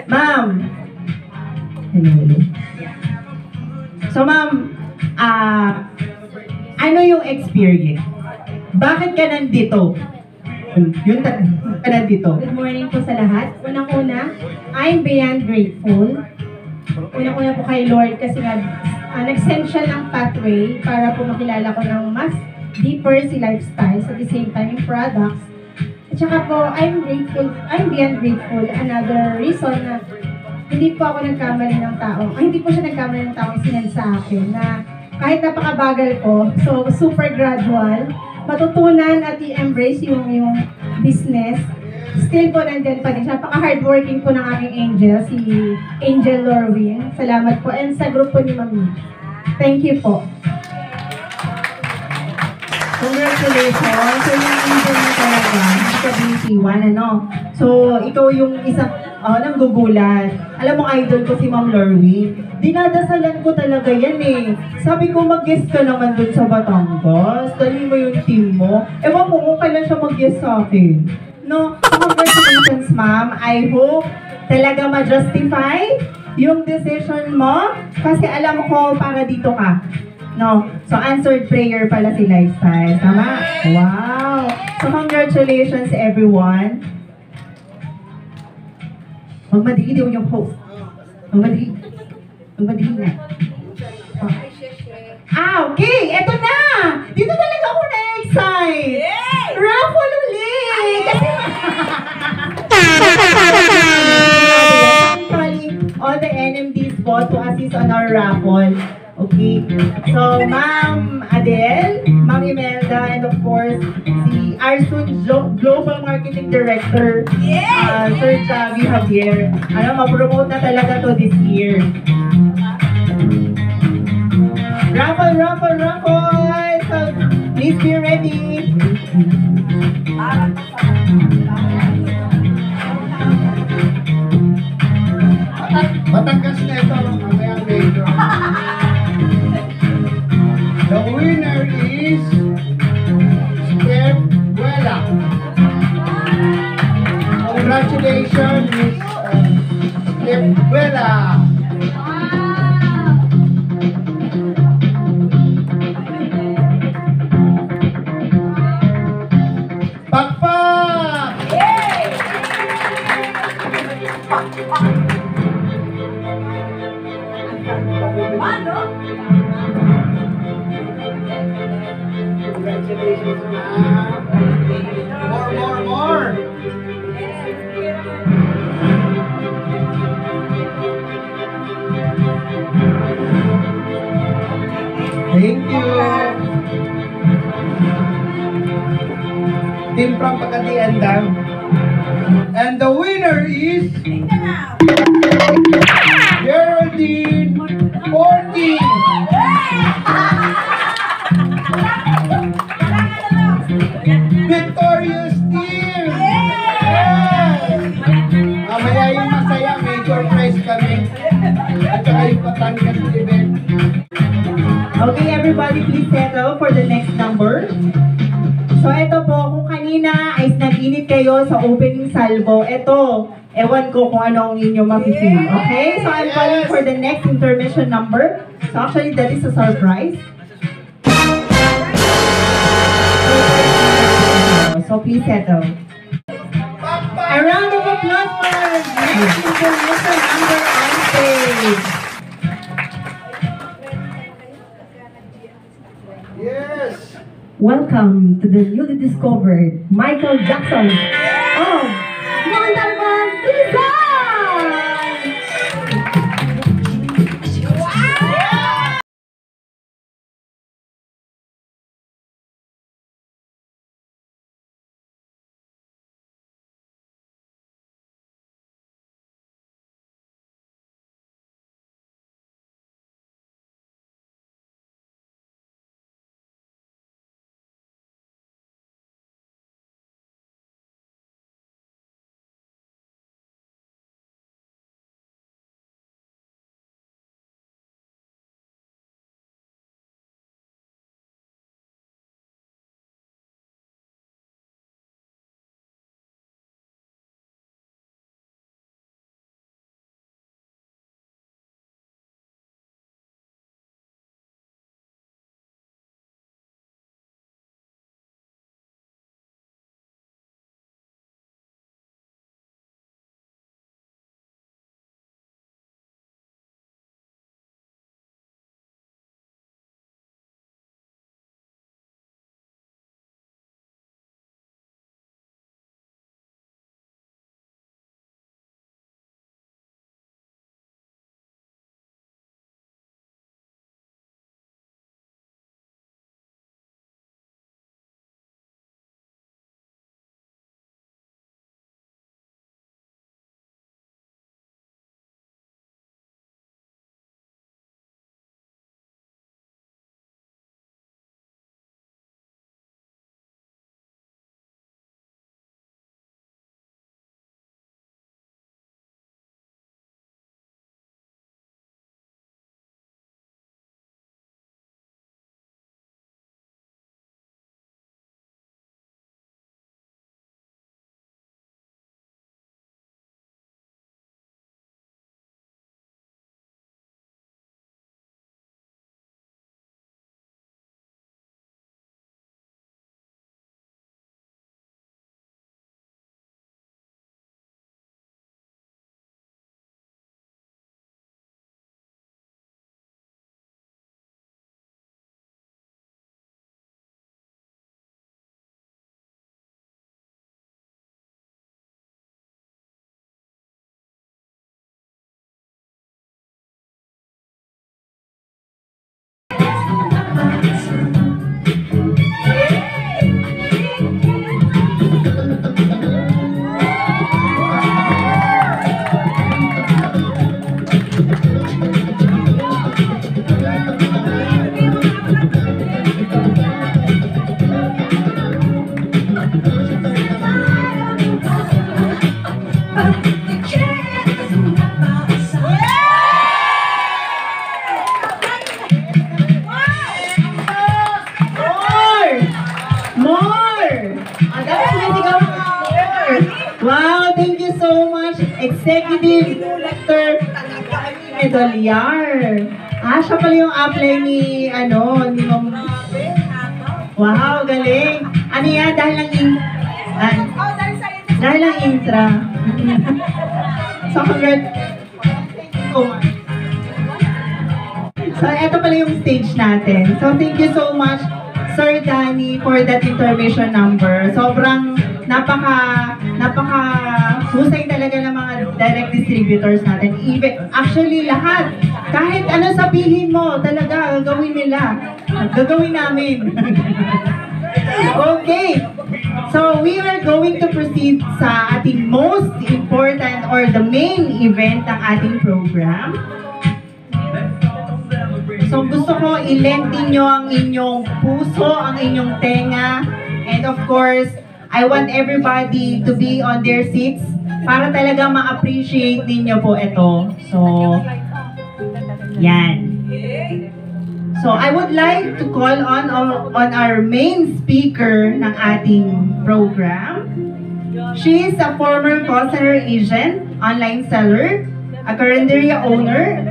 Ma'am. Hello. So, ma'am, ano yung experience? Bakit ka nandito? Yun ka nandito.
Good morning po sa lahat. Unang-una, I'm beyond grateful. Unang-una po kay Lord kasi nag-send siya ng pathway para po makilala ko ng mas deeper si lifestyle, at the same time yung products. At saka po, I'm beyond grateful. Another reason na hindi po ako nagkamali ng tao. Hindi po siya nagkamali ng tao yung sinend sa akin na kahit napakabagal ko, so super gradual, matutunan at i-embrace yung business. Still po nandyan pa din siya. Napaka-hardworking po ng aking angel, si Angel Lorwin. Salamat po. And sa grupo ni Mami. Thank you po.
Congratulations! So, yung angel mo talaga, sa BC1, So, ikaw yung isang, nanggugulat. Alam mo, idol ko si Ma'am Lorwin. Dinadasalan ko talaga yan eh. Sabi ko, mag-guest ka naman dun sa Batangas. Dali mo yung team mo. Ewan ko kung kailan siya mag-guest sa akin. No? So, congratulations, ma'am. I hope talaga ma-justify yung decision mo. Kasi alam ko, para dito ka. No? So, answered prayer pala si Lifestyle. Tama? Wow! So, congratulations everyone. Magmadali daw yung host. Magmadali na. Okay! Eto na! Dito talaga ako na-excite! Raffle ulit! Kasi I'm calling all the NMDs po to assist on our raffle. Okay? So, Ma'am Adele, Ma'am Imelda, and of course, si Arsun Global Marketing Director, Sir Javi Javier. Ma-promote na talaga to this year. Raffle! So, please be ready.
Matagas na ito, mamaya medyo. The winner is Steph Buela. Congratulations, Miss Steph Buela. Pakpak! Congratulations, ma'am. More. Thank you. Team from Pagadianda. And the winner is Geraldine Forty. Victorious team! Yes! Mamaya yung masaya, major prize kami. At saka yung Batangas event.
Okay, everybody, please settle for the next number. So, ito po, kung kanina ay nag-init kayo sa opening salvo, ito, ewan ko kung ano ang inyo mafe-feel. Okay? So, I'm calling for the next intermission number. So, actually, that is a surprise. So, please settle. A round of applause for our next intermission number on stage.
Yes!
Welcome to the newly discovered Michael Jackson of Montalban, Luzon!
Executive Director Medolyar. Siya pala yung upline ni Ma'am. Wow, galing. Ano yan? Dahil lang intra. So, So, eto pala yung stage natin. So, thank you so much, Sir Danny, for that information number. Sobrang husay talaga ng mga direct distributors natin. Even, actually, lahat. Kahit ano sabihin mo, talaga, gagawin nila. Gagawin namin. Okay. So, we are going to proceed sa ating most important or the main event ng ating program. So, gusto ko i-lend ninyo ang inyong puso, ang inyong tenga, and of course, I want everybody to be on their seats para talaga ma-appreciate ninyo po ito. So, yan. So, I would like to call on our main speaker ng ating program. She is a former call center agent, online seller, a carinderia owner,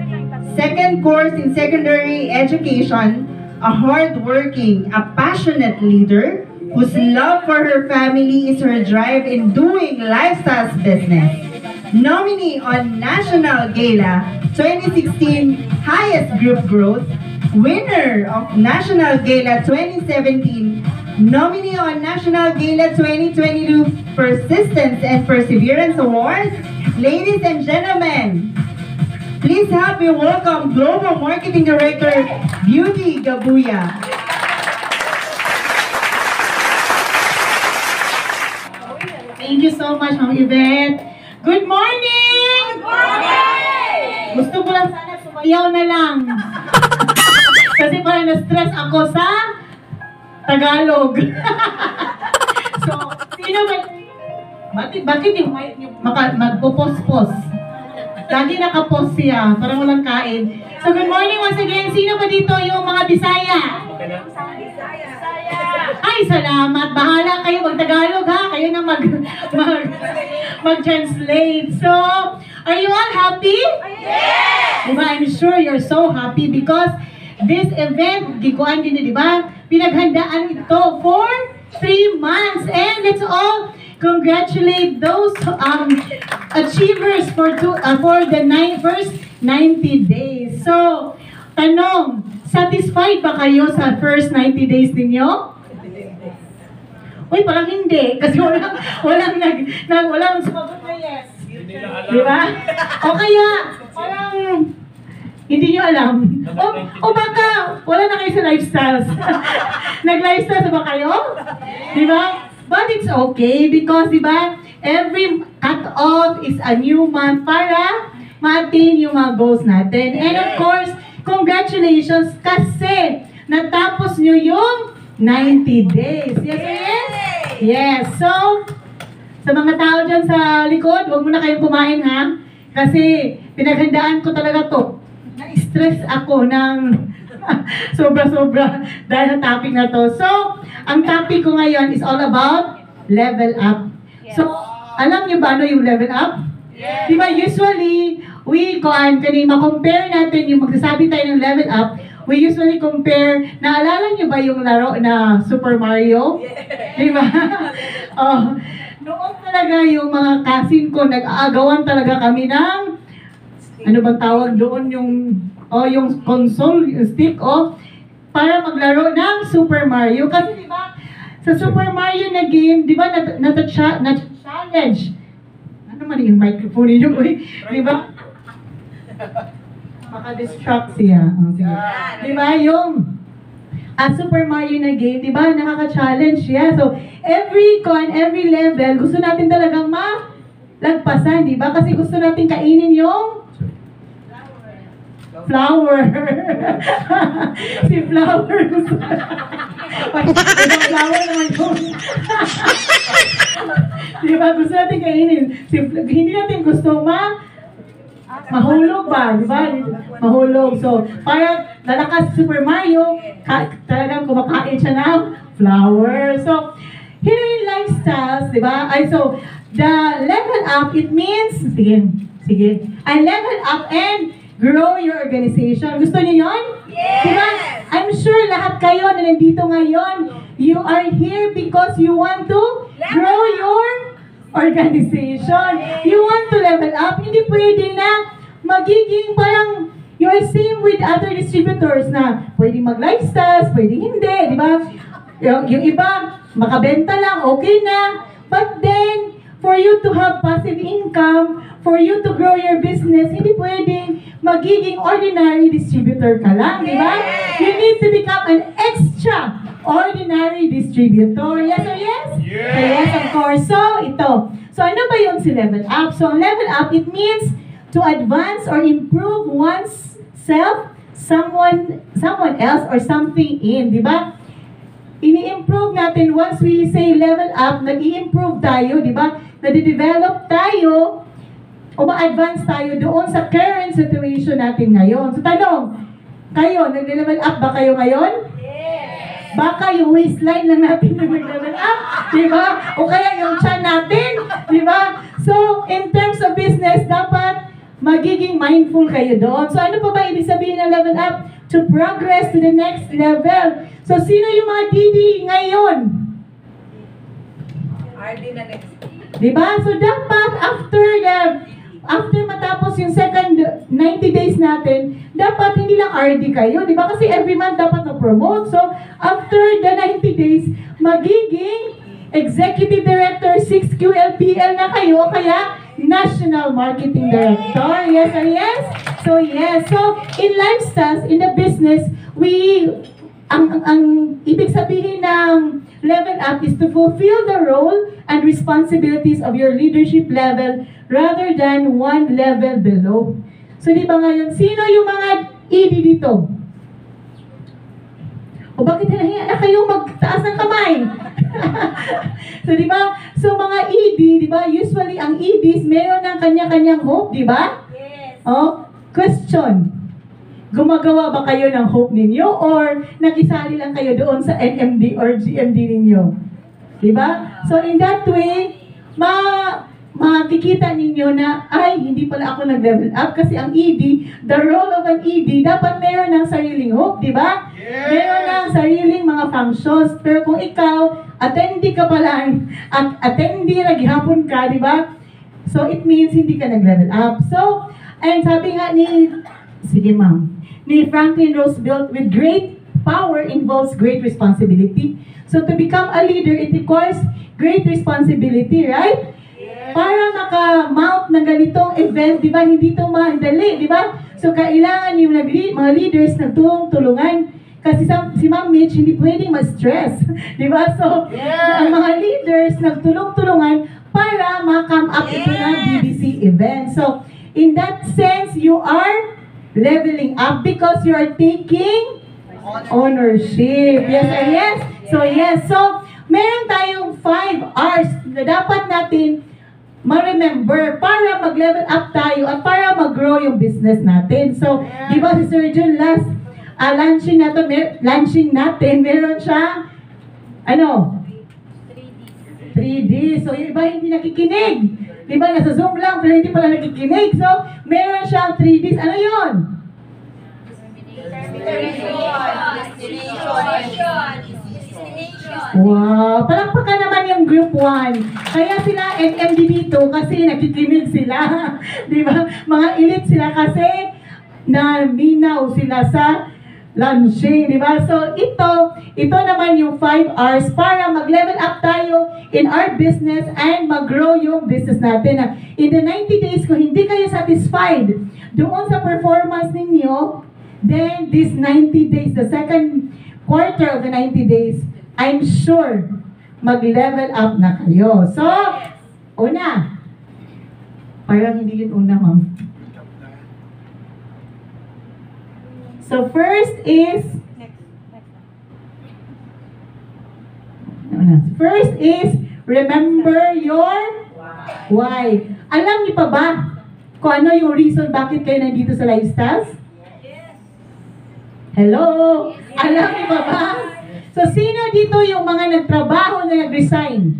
second course in secondary education, a hardworking, a passionate leader whose love for her family is her drive in doing lifestyles business. Nominee on National Gala 2016 Highest Group Growth, winner of National Gala 2017, nominee on National Gala 2022 Persistence and Perseverance Award. Ladies and gentlemen, please help me welcome Global Marketing Director, Beauty Gabuya.
Thank you so much, Ma'am Yvette. Good morning!
Good morning!
Gusto ko lang sana sumayaw na lang. Kasi parang na-stress ako sa Tagalog. So, sino ba? Bakit yung magpo-post-post? Lagi naka-post siya, parang walang kain. So, good morning once again. Sino ba dito yung mga Bisaya? Ay, salamat. Bahala kayo mag-Tagalog, ha? Kayo na mag-translate. So, are you all happy? Yes! Diba? I'm sure you're so happy because this event, gikuan din, diba? Pinaghandaan ito for 3 months. And let's all congratulate those achievers for the first 90 days. So, tanong, satisfied ba kayo sa first 90 days ninyo? Uy, parang hindi. Kasi walang sumagot na yes. Di ba? O kaya, parang hindi nyo alam. O baka, wala na kayo sa lifestyles. Nag-lifestyles ba kayo? Di ba? But it's okay because, di ba, every cut-off is a new month para ma-attain yung mga goals natin. And of course, congratulations kasi natapos nyo yung 90 days. Yes or yes? Yes. So, sa mga tao dyan sa likod, huwag muna kayong kumain ha. Kasi pinaghandaan ko talaga to. Na-stress ako ng sobra-sobra dahil sa topic na to. So, ang topic ko ngayon is all about level up. So, alam niyo ba ano yung level up? Yes. Diba usually, ma-compare natin yung magsasabi tayo ng level up, we usually compare, naalala niyo ba yung laro na Super Mario? Yeah. Diba? Noon talaga yung mga cousin ko, nag-aagawan talaga kami ng, ano bang tawag doon, yung console, yung stick, para maglaro ng Super Mario. Kasi diba, sa Super Mario na game, diba, na-challenge. Ano man yung microphone ninyo, diba? Maka-distract siya. Diba, yung Super Mario na game, diba, nakaka-challenge siya. So, every level, gusto natin talagang malagpasan, diba? Kasi gusto natin kainin yung flower. Si flower gusto. Flower naman yun. Diba, gusto natin kainin. Hindi natin gusto mahulog ba? Diba? Mahulog. So, para lalakas Super Mario, talagang kumakain siya ng flower. So, here yung lifestyles, diba? So,
the level up, it means, sige, I level up and grow your organization. Gusto niyo yun?
Yes!
Diba? I'm sure lahat kayo na nandito ngayon, you are here because you want to grow your organization. You want to level up. Hindi pwede na magiging parang you're same with other distributors na pwedeng mag-lifestyles, pwedeng hindi, di ba? Yung iba, makabenta lang, okay na. But then, for you to have passive income, for you to grow your business, hindi pwedeng magiging ordinary distributor ka lang, di ba? You need to become an extraordinary distributor. Yes or yes?
Yes!
So yes, of course. So, ito. So, ano ba yung si level up? So, level up, it means to advance or improve one's self, someone else, or something in, di ba? Ini-improve natin once we say level up, nag-i-improve tayo, di ba? Nade-develop tayo, o ma-advance tayo doon sa current situation natin ngayon. So, tanong, kayo, nag-level up ba kayo ngayon?
Yes!
Baka yung waistline lang natin na nag-level up, di ba? O kaya yung chan natin, di ba? So, in terms of business, dapat magiging mindful kayo doon. So, ano pa ba ibig sabihin ng level up? To progress to the next level. So, sino yung mga DD ngayon?
RD na next.
Diba? So, dapat after matapos yung second 90 days natin, dapat hindi lang RD kayo. Diba? Kasi every month dapat na-promote. So, after the 90 days, magiging Executive Director 6 QLPL na kayo, kaya National Marketing Director. Yes or yes? So, yes. So, in lifestyles, in the business, ang ibig sabihin ng level up is to fulfill the role and responsibilities of your leadership level rather than one level below. So, di ba ngayon, sino yung mga ED dito? O bakit hinahiya na kayong magtaas ng kamay? So, di ba? So, mga ED, di ba? Usually, ang EDs, meron ng kanya-kanyang hope, di ba?
Yes!
Oh, question. Gumagawa ba kayo ng hope ninyo or nakisali lang kayo doon sa NMD or GMD ninyo? Di ba? So, in that way, makikita ninyo na, ay, hindi pala ako nag-level up kasi ang ED, the role of an ED, dapat meron ng sariling hope, di ba?
Yes!
Meron ng sariling mga functions. Pero kung ikaw, attendee ka pa lang, at attendee, naghihapon ka, di ba? So, it means hindi ka nag-level up. So, and sabi nga ni Franklin Roosevelt, with great power involves great responsibility. So, to become a leader, it requires great responsibility, right? Para maka-mount ng ganitong event, di ba, hindi ito madali, di ba? So, kailangan yung mga leaders nagtulong-tulungan. Kasi si Ma'am Mitch, hindi pwedeng ma-stress, di ba? So, ang mga leaders nagtulong-tulungan para ma-come up ito na BBC event. So, in that sense, you are leveling up because you are taking ownership. Yes or yes? So, yes. So, meron tayong 5 R's na dapat natin ma-remember para mag-level up tayo at para mag-grow yung business natin. So, di ba si Sir Jun last launching natin, meron siya, 3D. So, yung iba hindi nakikinig. Di ba, nasa Zoom lang, pero hindi pala nakikinig. So, meron siyang 3Ds. Ano yun? Wow! Palakpakan naman yung group 1. Kaya sila NMD dito kasi nakikinig sila. Di ba? Mga elite sila kasi naminaw sila sa launching, di ba? So, ito naman yung 5 R's para mag-level up tayo in our business and mag-grow yung business natin. In the 90 days, kung hindi kayo satisfied doon sa performance ninyo, then this 90 days, the second quarter of the 90 days, I'm sure mag-level up na kayo. So, una. Parang hindi yun una, ma'am. So, first is remember your why. Alam niyo pa ba kung ano yung reason bakit kayo nandito sa Lifestyles? Hello? Alam niyo pa ba? So, sino dito yung mga nagtrabaho na nag-resign?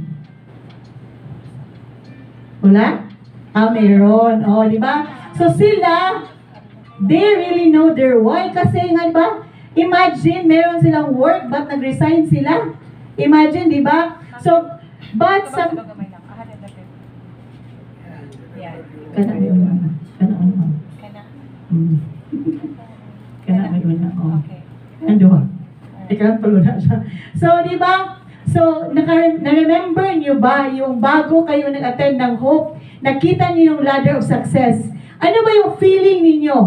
Wala? Meron. Di ba? So sila, they really know their why. Kasi nga, ba? Imagine, meron silang work, but nag-resign sila. Imagine, di ba? So, but some... Kana yun na. Kana yun na. Ando ha. Ikaw tulo na siya. So, di ba? So, na-remember niyo ba yung bago kayo nag-attend ng Hope, nakita niyo yung ladder of success? Ano ba yung feeling ninyo?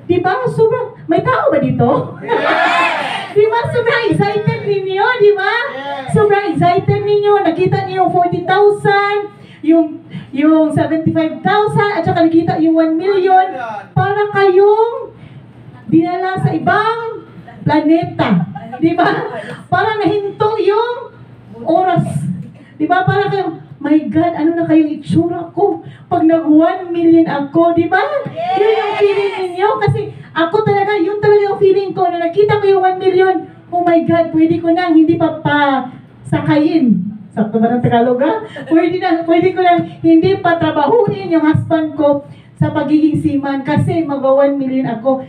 Di ba? Sobrang, may tao ba dito? Di ba? Sobrang excited ninyo, di ba? Sobrang excited ninyo. Nakita niyo yung 40,000, yung 75,000, at saka nakita yung 1 million. Para kayong dinala sa ibang planeta. Di ba? Para nahinto yung oras. Di ba? Para kayong, my God, ano na kayong itsura ko pag nag 1 million ako, di ba? Yun yung feeling ninyo. Kasi ako talaga, yun talaga yung feeling ko. Na nakita ko yung 1 million, oh my God, pwede ko nang hindi pa sakayin. Sakto ba ng Tagalog, ha? Pwede ko lang hindi pa trabahuin yung husband ko sa pagiging seaman kasi mag 1 million ako.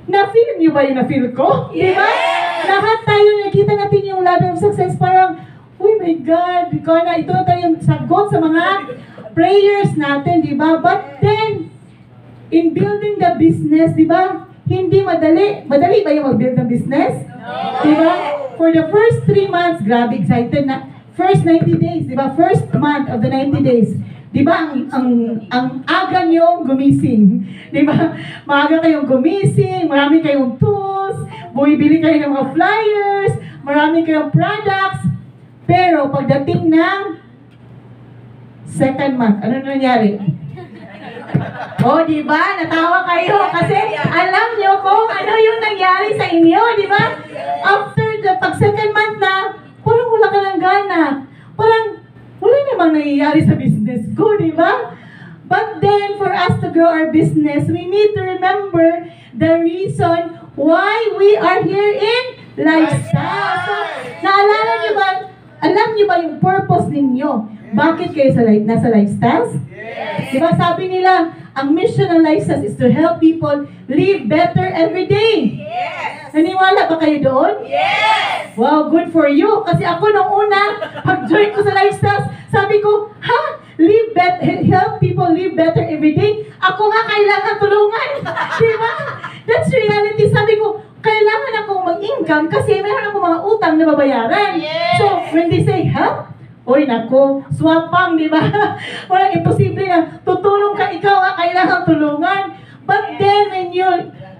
Na-feel niyo ba yung na-feel ko? Di ba? Lahat tayo nakita natin yung ladder of success, parang, oh my God, ito na tayo yung sagot sa mga prayers natin, di ba? But then, in building the business, di ba? Hindi madali. Madali ba yung mag-build ng business? No. Di ba? For the first 3 months, grabe excited na. First 90 days, di ba? First month of the 90 days. Di ba? Ang aga nyo gumising. Di ba? Maaga kayong gumising, marami kayong tools, bumibili kayo ng mga flyers, marami kayong products. Pero pagdating ng second month, ano nangyari? Di ba? Natawa kayo kasi alam nyo kung ano yung nangyari sa inyo, di ba? After pag second month na, parang wala ka ng gana. Parang wala namang nangyayari sa business ko, di ba? But then, for us to grow our business, we need to remember the reason why we are here in Lifestyle. So, naalala nyo ba? Alam niyo ba yung purpose ninyo? Bakit kayo nasa Lifestyles? Yes. Diba sabi nila, ang mission ng Lifestyles is to help people live better every day. Yes. Naniwala ba kayo doon? Yes. Wow, good for you. Kasi ako nung una, pag-join ko sa Lifestyles, sabi ko, help people live better every day. Ako nga kailangan tulungan. Diba? That's reality. Sabi ko, kailangan akong mag-income kasi meron akong mga utang na babayaran. Yes. So, when they say help, oy nako, swapang, di ba? Walang imposible na tutulong ka, ikaw nga kailangan tulungan. But then, when you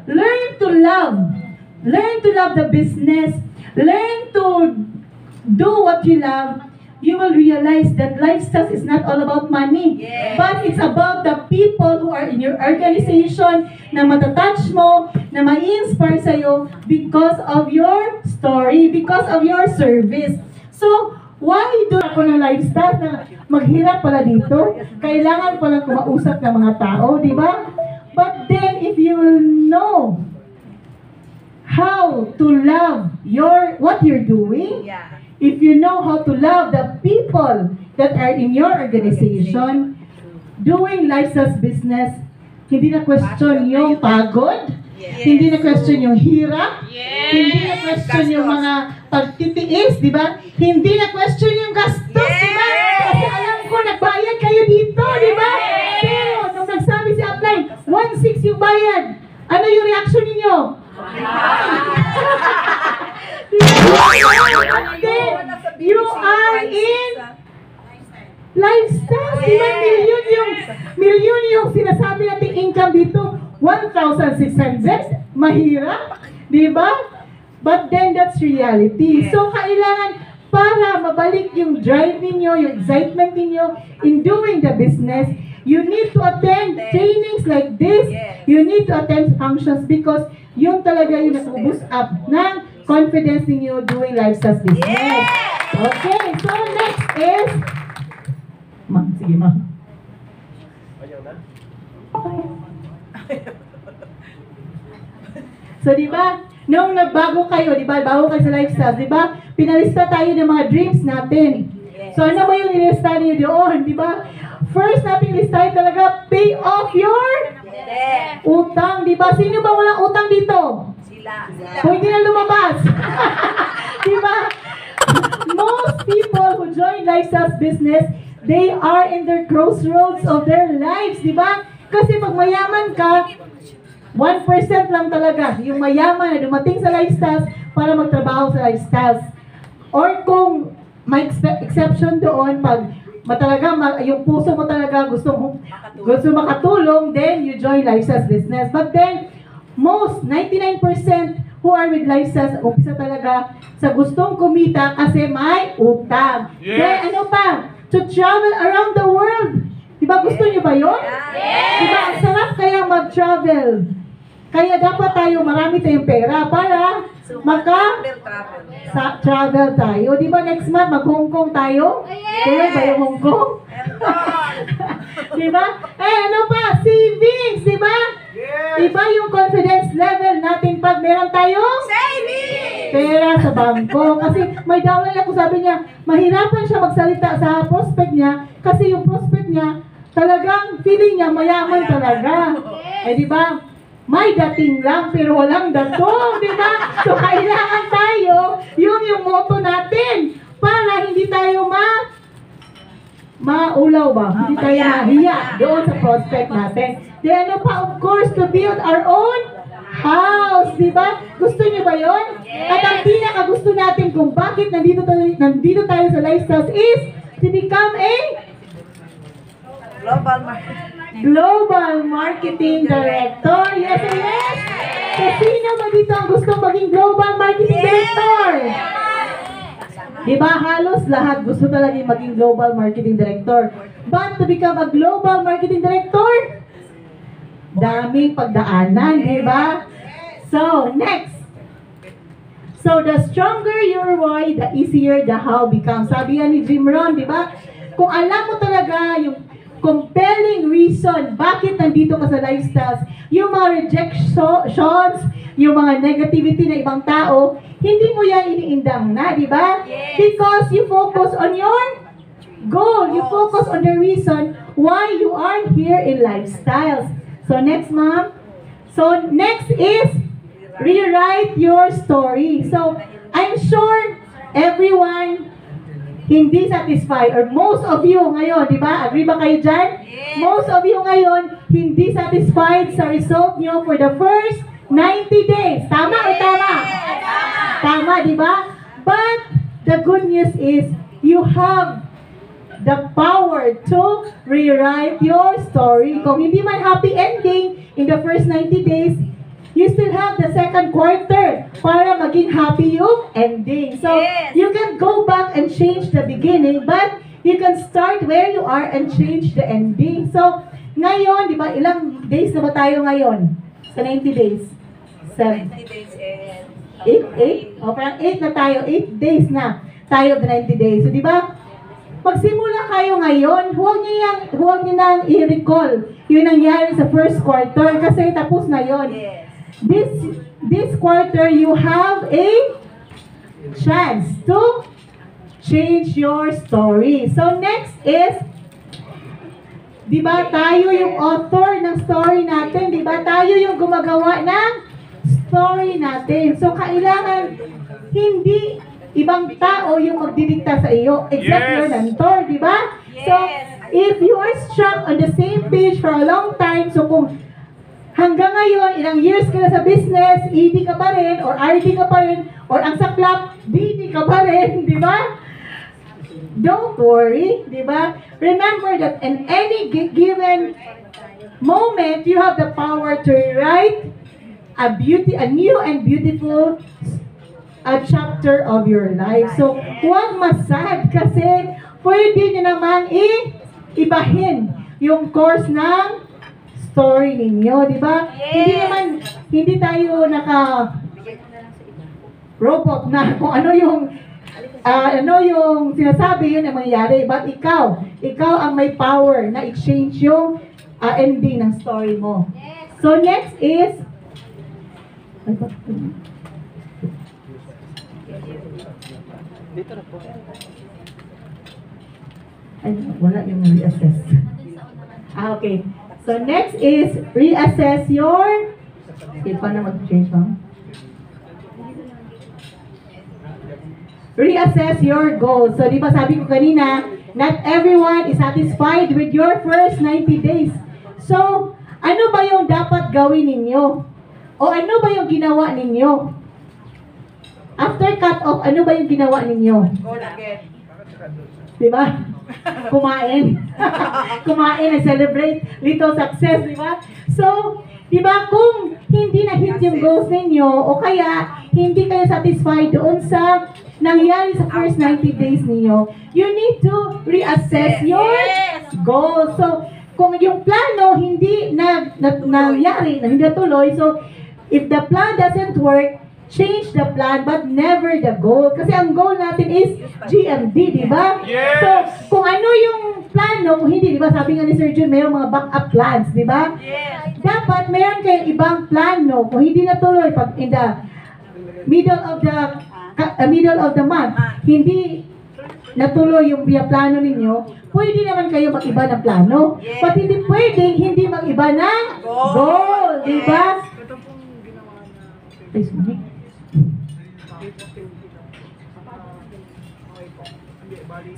learn to love the business, learn to do what you love, you will realize that Lifestyles is not all about money. Yes. But it's about the people who are in your organization na matatouch mo, na ma-inspire sa'yo because of your story, because of your service. So, why do ako ng Lifestyles na maghirap pala dito? Kailangan pala kumausap ng mga tao, di ba? But then, if you know how to love what you're doing, if you know how to love the people that are in your organization, doing Lifestyles business, hindi na question yung pagod, hindi na question yung hirap, hindi na question yung mga pagtitiis, di ba? Hindi na question yung gastos, di ba? Kasi alam ko, nagbayad kayo dito, di ba? Pero, nung nagsabi si Upline, 1.6 yung bayad, ano yung reaction ninyo? You are in Lifestyles, di ba? Milyon yung sinasabi natin income dito, 1,600, mahirap, di ba? But then that's reality. So kailangan para mabalik yung drive ninyo, yung excitement ninyo in doing the business, you need to attend trainings like this. You need to attend functions because yun talaga yung nag-boost up ng confidence ninyo doing Lifestyles business. Okay, so next is sige ma. So, di ba, nung nagbago kayo, di ba, bago kayo sa Lifestyles, di ba, pinalista tayo ng mga dreams natin. So ano ba yung ilistahan niyo doon, di ba? First natin listahin talaga, pay off your utang, di ba? Sino ba walang utang dito? Pwede na lumabas. Di ba? Most people who join Lifestyles business, they are in their crossroads of their lives, di ba? Kasi pag mayaman ka, 1% lang talaga yung mayaman na dumating sa Lifestyles para magtrabaho sa Lifestyles. Or kung may exception doon, pag yung puso mo talaga gusto makatulong, then you join Lifestyles business. But then, most, 99% who are with Lifestyles, umpisa talaga sa gustong kumita kasi may utang.
Yes.
Then, ano pa? To travel around the world. Diba gusto niyo ba yun?
Yes.
Diba ang sarap kaya mag-travel? Kaya dapat tayo, marami tayong pera para travel tayo. Di ba next month, mag-Hong Kong tayo? Kaya ba yung Hong Kong? Di ba? Ano pa? Savings, di ba? Iba yung confidence level natin pag meron tayong pera sa bangko. Kasi may downline ako, sabi niya, mahirapan siya magsalita sa prospect niya kasi yung prospect niya, talagang feeling niya mayaman talaga. Di ba? May dating lang pero walang datong, di ba? So kailangan tayo, yung motto natin para hindi tayo maulaw ba? Hindi tayo mahiya doon sa prospect natin. Then ano pa, of course, to build our own house, di ba? Gusto niyo ba yun? At ang pinaka gusto natin kung bakit nandito tayo sa Lifestyles is to become a Global Marketing Director. Yes or yes? So, sino ba dito ang gusto maging Global Marketing Director? Diba? Halos lahat gusto talaga maging Global Marketing Director. But to become a Global Marketing Director, daming pagdaanan, diba? So, next. So, the stronger your why, the easier the how becomes. Sabi yan ni Jim Rohn, diba? Kung alam mo talaga yung compelling reason bakit nandito ka sa Lifestyles, yung mga rejections, yung mga negativity na ibang tao, hindi mo yan iniindang na, di ba? Because you focus on your goal. You focus on the reason why you are here in Lifestyles. So next, ma'am. So next is rewrite your story. So I'm sure everyone hindi satisfied, or most of you ngayon, di ba? Agree ba kayo dyan? Most of you ngayon, hindi satisfied sa result nyo for the first 90 days. Tama o tama? Tama, di ba? But the good news is, you have the power to rewrite your story. Kung hindi man happy ending in the first 90 days, you still have the second quarter para maging happy yung ending. So, you can go back and change the beginning, but you can start where you are and change the ending. So, ngayon, di ba, ilang days na ba tayo ngayon? Sa 90 days? 7.
90 days and
8? O, parang 8 na tayo. 8 days na tayo of the 90 days. So, di ba, magsimula kayo ngayon, huwag niyo nang i-recall yung nangyari sa first quarter kasi tapos na yon. This quarter, you have a chance to change your story. So next is, di ba tayo yung author ng story natin? Di ba tayo yung gumagawa ng story natin? So kailangan hindi ibang tao yung magdidikta sa iyo, except your mentor, di ba? So if you are stuck on the same page for a long time, so kung hanggang ngayon, ilang years ka na sa business, ED ka pa rin, or RD ka pa rin, or ang saklap, BD ka pa rin, di ba? Don't worry, di ba? Remember that in any given moment, you have the power to write a new and beautiful chapter of your life. So, huwag masad kasi pwede nyo naman ibahin yung course ng story ninyo, di ba? Hindi tayo robot na kung ano yung sinasabi, yun ang mangyayari. But ikaw ang may power na i-change yung ending ng story mo. So next is Ay, wala yung reassess. Okay. So, next is reassess your... Okay, paano mag-change ba? Reassess your goals. So, di ba sabi ko kanina, not everyone is satisfied with your first 90 days. So, ano ba yung dapat gawin ninyo? O ano ba yung ginawa ninyo? After cut-off, ano ba yung ginawa ninyo? Di ba? Kumain. Kumain and celebrate little success, di ba? So, di ba, kung hindi na-hit yung goals ninyo, o kaya hindi kayo satisfied doon sa nangyari sa first 90 days ninyo, you need to reassess your goals. So, kung yung plano hindi nangyari, hindi natuloy, so, if the plan doesn't work, change the plan but never the goal. Kasi ang goal natin is GMD, di ba?
Yes!
So, kung ano yung plano, kung hindi, di ba? Sabi nga ni Sir Jun, mayroong mga backup plans, di ba?
Yes.
Dapat mayroon kayong ibang plano. Kung hindi natuloy, pag in the middle of the month, hindi natuloy yung plano ninyo, pwede naman kayo mag-iba ng plano. But hindi pwedeng hindi mag-iba ng goal, di ba?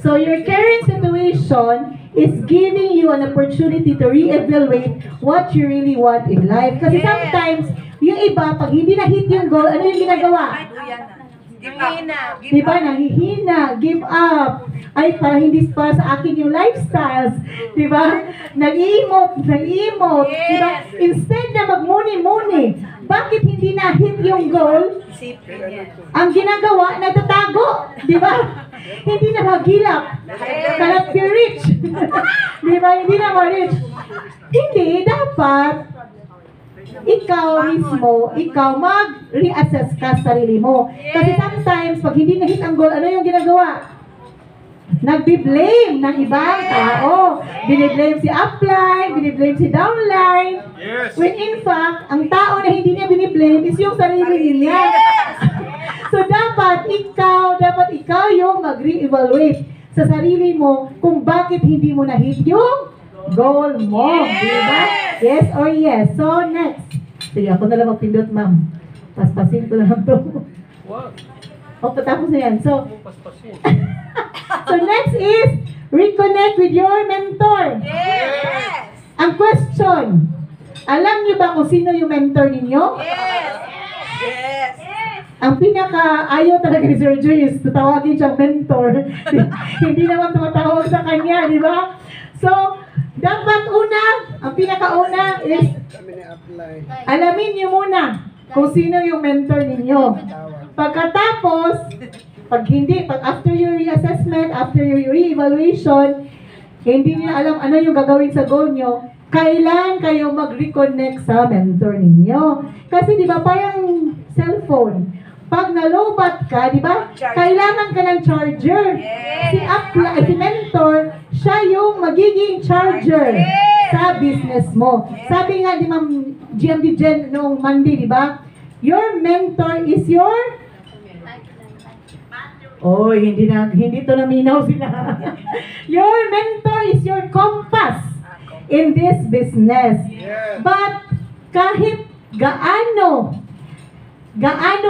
So your current situation is giving you an opportunity to re-evaluate what you really want in life. Kasi sometimes, yung iba, pag hindi na-hit yung goal, ano yung ginagawa? Diba, nangihina, give up. Ay, para hindi para sa akin yung lifestyles. Diba? Nag-emote. Diba? Instead na mag-muni-muni, bakit hindi na-hit yung goal? Ang ginagawa, nagtatago. Diba? Hindi na magilap. Cannot be rich. Diba? Hindi na ma-rich. Hindi, dapat ikaw mismo, ikaw mag-reassess ka sa sarili mo. Kasi sometimes, pag hindi na-hit ang goal, ano yung ginagawa? Nagbi-blame ng ibang tao. Biniblame si upline, biniblame si downline.
Yes.
When in fact, ang tao na hindi niya biniblame is yung sarili niya. So dapat ikaw yung mag-re-evaluate sa sarili mo kung bakit hindi mo na-hit yung goal mo. Diba? Yes or yes. So next. Sige, ako na lang magpindot, ma'am. Paspasin ko na lang to. O, patapos na yan. So next is reconnect with your mentor.
Yes.
Ang question, alam niyo ba kung sino yung mentor ninyo?
Yes. Yes.
Ang pinaka-ayaw talaga ni Sir Joy is tatawagin siyang mentor. Hindi naman tumatawag sa kanya, di ba? So, dapat ang pinaka-una is alamin niyo muna kung sino yung mentor ninyo. Pagkatapos, pag after your reassessment, after your re-evaluation, hindi niyo alam ano yung gagawin sa goal nyo, kailan kayo mag-reconnect sa mentor ninyo. Kasi di ba parang cellphone, pag nalobat ka, di ba, kailangan ka ng charger. Si mentor, siya yung magiging charger sa business mo. Sabi nga di Ma'am GMD Jen noong Monday, di ba, your mentor is your... Oh, hindi to naminaw sila. Your mentor is your compass in this business. But kahit gaano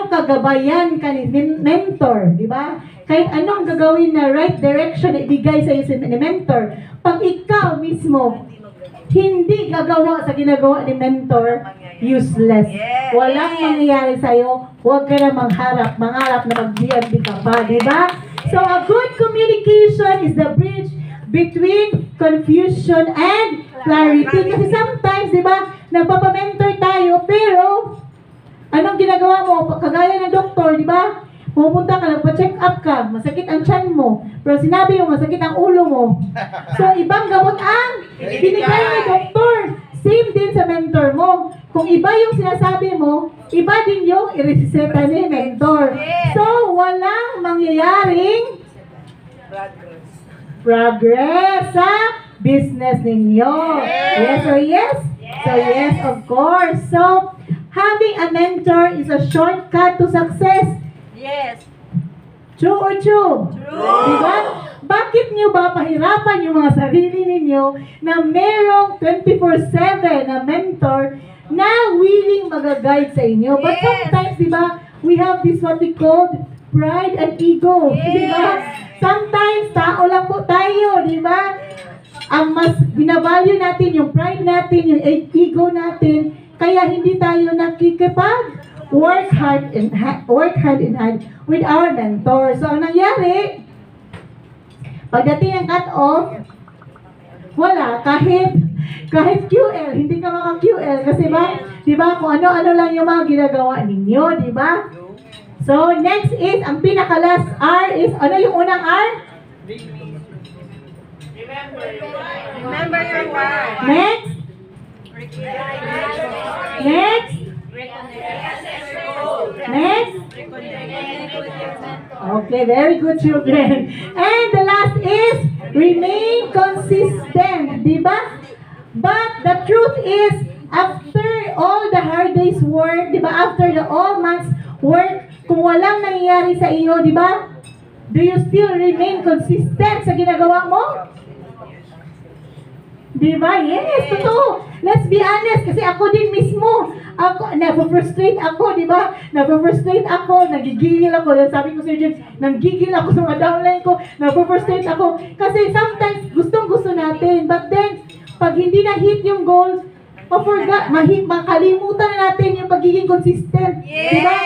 kagabayan ka ni mentor, di ba? Kahit anong gagawin na right direction na ibigay sa iyo ni mentor, pag ikaw mismo hindi gagawa sa ginagawa ni mentor, useless. Walang mangyayari sa'yo, huwag ka na mangarap na mag-GMD ka pa, di ba? So, a good communication is the bridge between confusion and clarity. Kasi sometimes, di ba, nagpapamentor tayo, pero anong ginagawa mo? Kagaya ng doktor, di ba? Pupunta ka, nagpa-check up ka, masakit ang tiyan mo, pero sinabi mo, masakit ang ulo mo. So, ibang gamot ang binigay ni doktor. Same din sa mentor mo. Kung iba yung sinasabi mo, iba din yung ireseta ni mentor. So, walang mangyayaring progress sa business ninyo. Yes or yes? So, yes, of course. So, having a mentor is a shortcut to success.
Yes.
True or true?
True.
Diba? Bakit nyo ba pahirapan yung mga sarili ninyo na merong 24/7 na mentor na willing mag-guide sa inyo? But sometimes, di ba, we have this what we call pride and ego. Di ba? Sometimes, tao lang po tayo, di ba? Ang mas binavalue natin yung pride natin, yung ego natin, kaya hindi tayo nakikipag work hand in hand with our mentor. So, ang nangyari, pagdating ng cut-off, wala, kahit QL, hindi ka maka-QL kasi ba, di ba, kung ano-ano lang yung mga ginagawa ninyo, di ba? So, next is, ang pinaka-last R is, ano yung unang R?
Remember your word.
Next? Next? Next? Okay, very good children. And the last is, remain consistent, di ba? But the truth is, after all the hard days work, di ba? After the all months work, kung walang nangyayari sa iyo, di ba? Do you still remain consistent sa ginagawa mo? Di ba? Yes, totoo. Let's be honest, kasi ako din mismo, napofrustrate ako, di ba? Napofrustrate ako, nagigigil ako. Sabi ko, Sir James, nanggigil ako sa mga downline ko, napofrustrate ako. Kasi sometimes, gustong-gusto natin, but then, pag hindi na-hit yung goal, makalimutan na natin yung pagiging consistent.
Yes!
Di ba?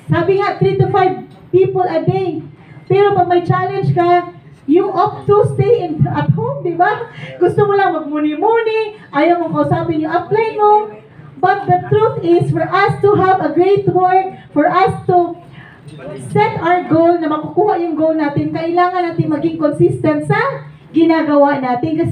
Sabi nga, 3 to 5 people a day. Pero pag may challenge ka, you opt to stay at home, di ba? Gusto mo lang magmuni-muni, ayaw mong kausapin yung upline mo. But the truth is, for us to have a great work, for us to set our goal, na makukuha yung goal natin, kailangan natin maging consistent sa ginagawa natin. Kasi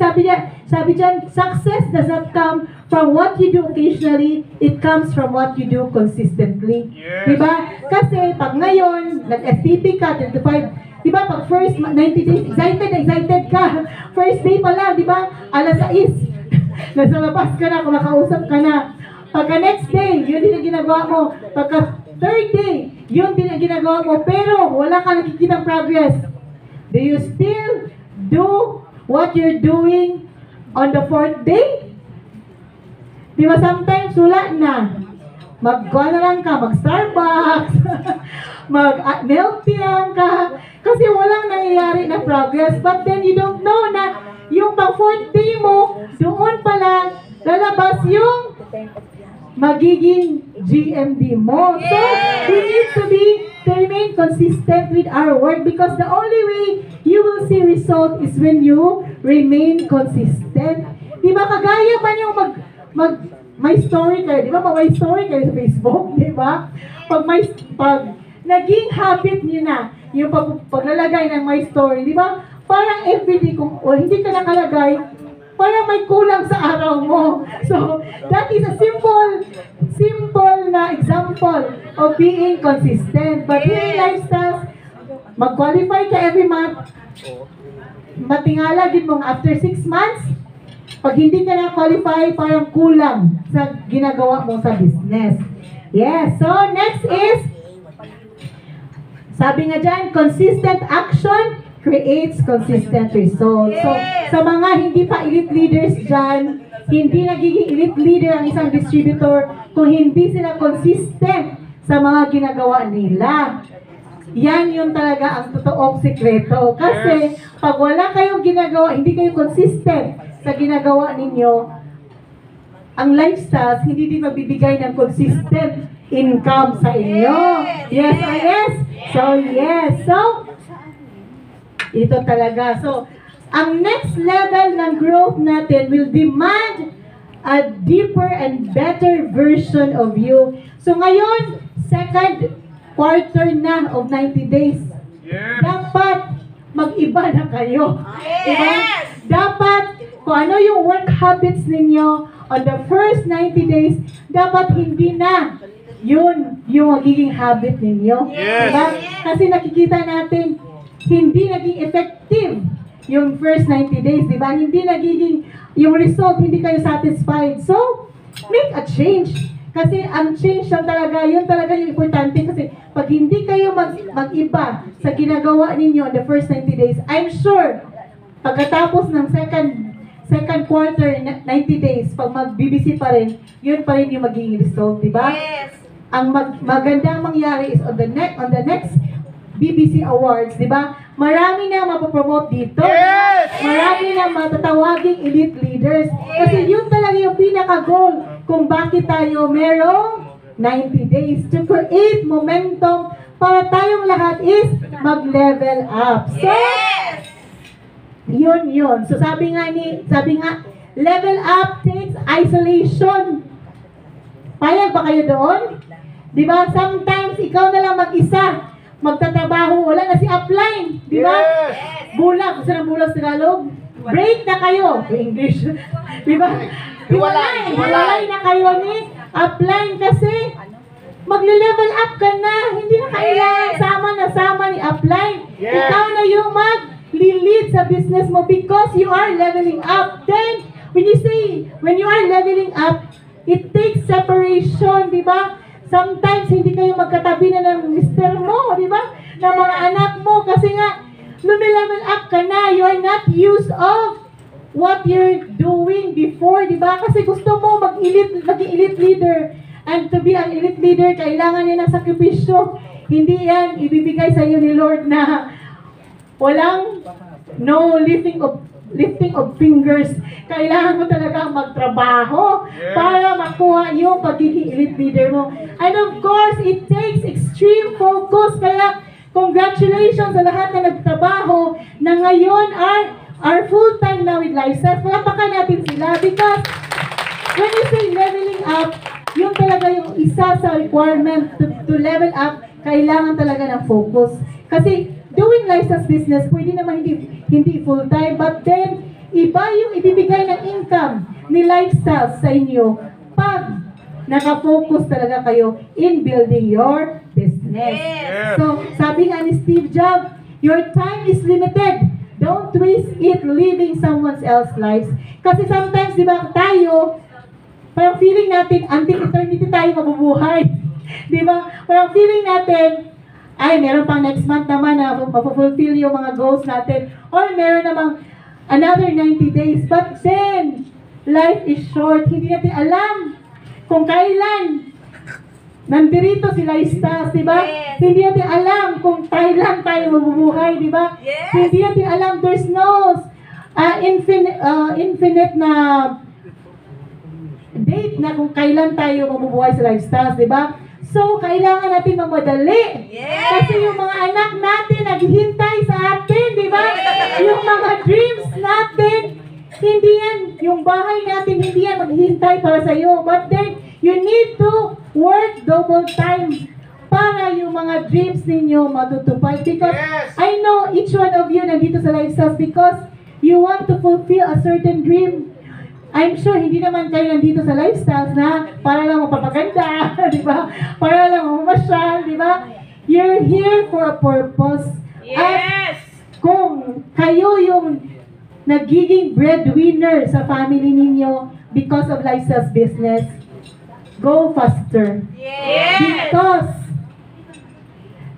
sabi dyan, success does not come from what you do occasionally, it comes from what you do consistently.
Yes.
Diba? Kasi pag ngayon, nag-STP ka, 25, diba, pag first 90 days, excited ka. First day pa lang, diba, alas 6, nasa labas ka na, kumakausap ka na. Pagka next day, yun din ang ginagawa mo. Pagka third day, yun din ang ginagawa mo. Pero wala ka nakikitang progress. Do you still do what you're doing on the fourth day? Di ba sometimes wala na. Mag-go na lang ka, mag-Starbucks, mag-milk tea lang ka. Kasi walang nangyayari na progress. But then you don't know na yung pang-fourth day mo, doon pala lalabas yung magiging GMD mo. So, we need to remain consistent with our work because the only way you will see result is when you remain consistent. Di ba kagaya man yung may story kayo, di ba? May story kayo sa Facebook, di ba? Pag naging habit niyo na yung paglalagay ng my story, di ba? Parang everyday kung hindi ka nakalagay, parang may kulang sa araw mo. So, that is a simple na example of being consistent. But here in Lifestyles, mag-qualify ka every month. Matingala din mong after 6 months, pag hindi ka na-qualify, parang kulang sa ginagawa mo sa business. Yes, so next is, sabi nga dyan, consistent action creates consistent results. So, sa mga hindi pa elite leaders dyan, hindi nagiging elite leader ang isang distributor kung hindi sila consistent sa mga ginagawa nila. Yan yung talaga ang totoong sekreto. Kasi, pag wala kayong ginagawa, hindi kayo consistent sa ginagawa ninyo, ang Lifestyles hindi din magbibigay ng consistent income sa inyo. Yes or yes? So, yes. So, ito talaga. So, ang next level ng growth natin will demand a deeper and better version of you. So, ngayon, second quarter na of 90 days.
Yes.
Dapat mag-iba na kayo. Diba? Dapat, kung ano yung work habits ninyo on the first 90 days, dapat hindi na yun yung magiging habit ninyo.
Yes.
Diba? Kasi nakikita natin, hindi naging effective yung first 90 days, di ba? Hindi nagiging, yung result, hindi kayo satisfied. So, make a change. Kasi ang change lang talaga, yun talaga yung importante. Kasi pag hindi kayo mag-iba sa ginagawa ninyo in the first 90 days, I'm sure, pagkatapos ng second quarter, 90 days, pag mag-BBC pa rin, yun pa rin yung magiging result, di ba?
Yes.
Ang magandang mangyari is on the next BBC Awards, di ba? Marami na mapopromote dito.
Yes!
Marami na matatawaging elite leaders. Kasi yun talaga yung pinaka-goal kung bakit tayo merong 90 days to create momentum para tayong lahat is mag-level up. So, yun. So sabi nga, level up takes isolation. Payag ba kayo doon? Di ba? Sometimes ikaw na lang mag-isa magtatrabaho, wala na si upline, di ba?
Yes!
Bulag, gusto ng bulag sa Tagalog? Break na kayo. English. Di ba? Hiwalay na kayo ni upline kasi magle-level up ka na. Hindi na kailangan sama ni upline.
Yes.
Ikaw na yung mag-lead sa business mo because you are leveling up. Then, when you are leveling up, it takes separation, di ba? Sometimes, hindi kayo magkatabi na ng mister mo, di ba? Ng mga anak mo. Kasi nga, lumilevel up ka na. You are not used of what you're doing before, di ba? Kasi gusto mo maging elite leader. And to be an elite leader, kailangan niya ng sakripisyo. Hindi yan ibibigay sa iyo ni Lord na walang lifting of fingers. Kailangan mo talaga magtrabaho para makuha yung pagiging elite leader mo. And of course, it takes extreme focus. Kaya, congratulations sa lahat na nagtrabaho na ngayon are full-time now with Lifestyles. Palapakan natin sila because when you say leveling up, yun talaga yung isa sa requirement to level up, kailangan talaga ng focus. Kasi doing Lifestyles business, pwede naman hindi full-time, but then, iba yung ibibigay ng income ni Lifestyles sa inyo pag nakafocus talaga kayo in building your business.
Yes.
So, sabi nga ni Steve Jobs, your time is limited. Don't waste it living someone else's lives. Kasi sometimes, di ba, tayo, parang feeling natin, until eternity tayo mabubuhay. Di ba? Parang feeling natin, ay, meron pang next month naman na mapufulfill yung mga goals natin. Or meron namang another 90 days. But then, life is short. Hindi natin alam kung kailan nandirito si Lifestyles, di ba?
Yes.
Hindi natin alam kung kailan tayo mabubuhay, di ba?
Yes.
Hindi natin alam, there's no infinite na date na kung kailan tayo mabubuhay sa Lifestyles, di ba? So, kailangan natin magmadali.
Yes.
Kasi yung mga anak natin naghihintay sa atin, di ba? Yung mga dreams natin, hindi yan, yung bahay natin, hindi yan maghihintay para sa iyo. But then, you need to work double time para yung mga dreams ninyo matutupad. Because
Yes.
I know each one of you nandito sa Lifestyles because you want to fulfill a certain dream. I'm sure hindi naman kayo nandito sa Lifestyles na para lang mapapaganda, di ba? Para lang mamasyal, di ba? You're here for a purpose. At kung kayo yung nagiging breadwinner sa family ninyo because of Lifestyles business, go faster. Because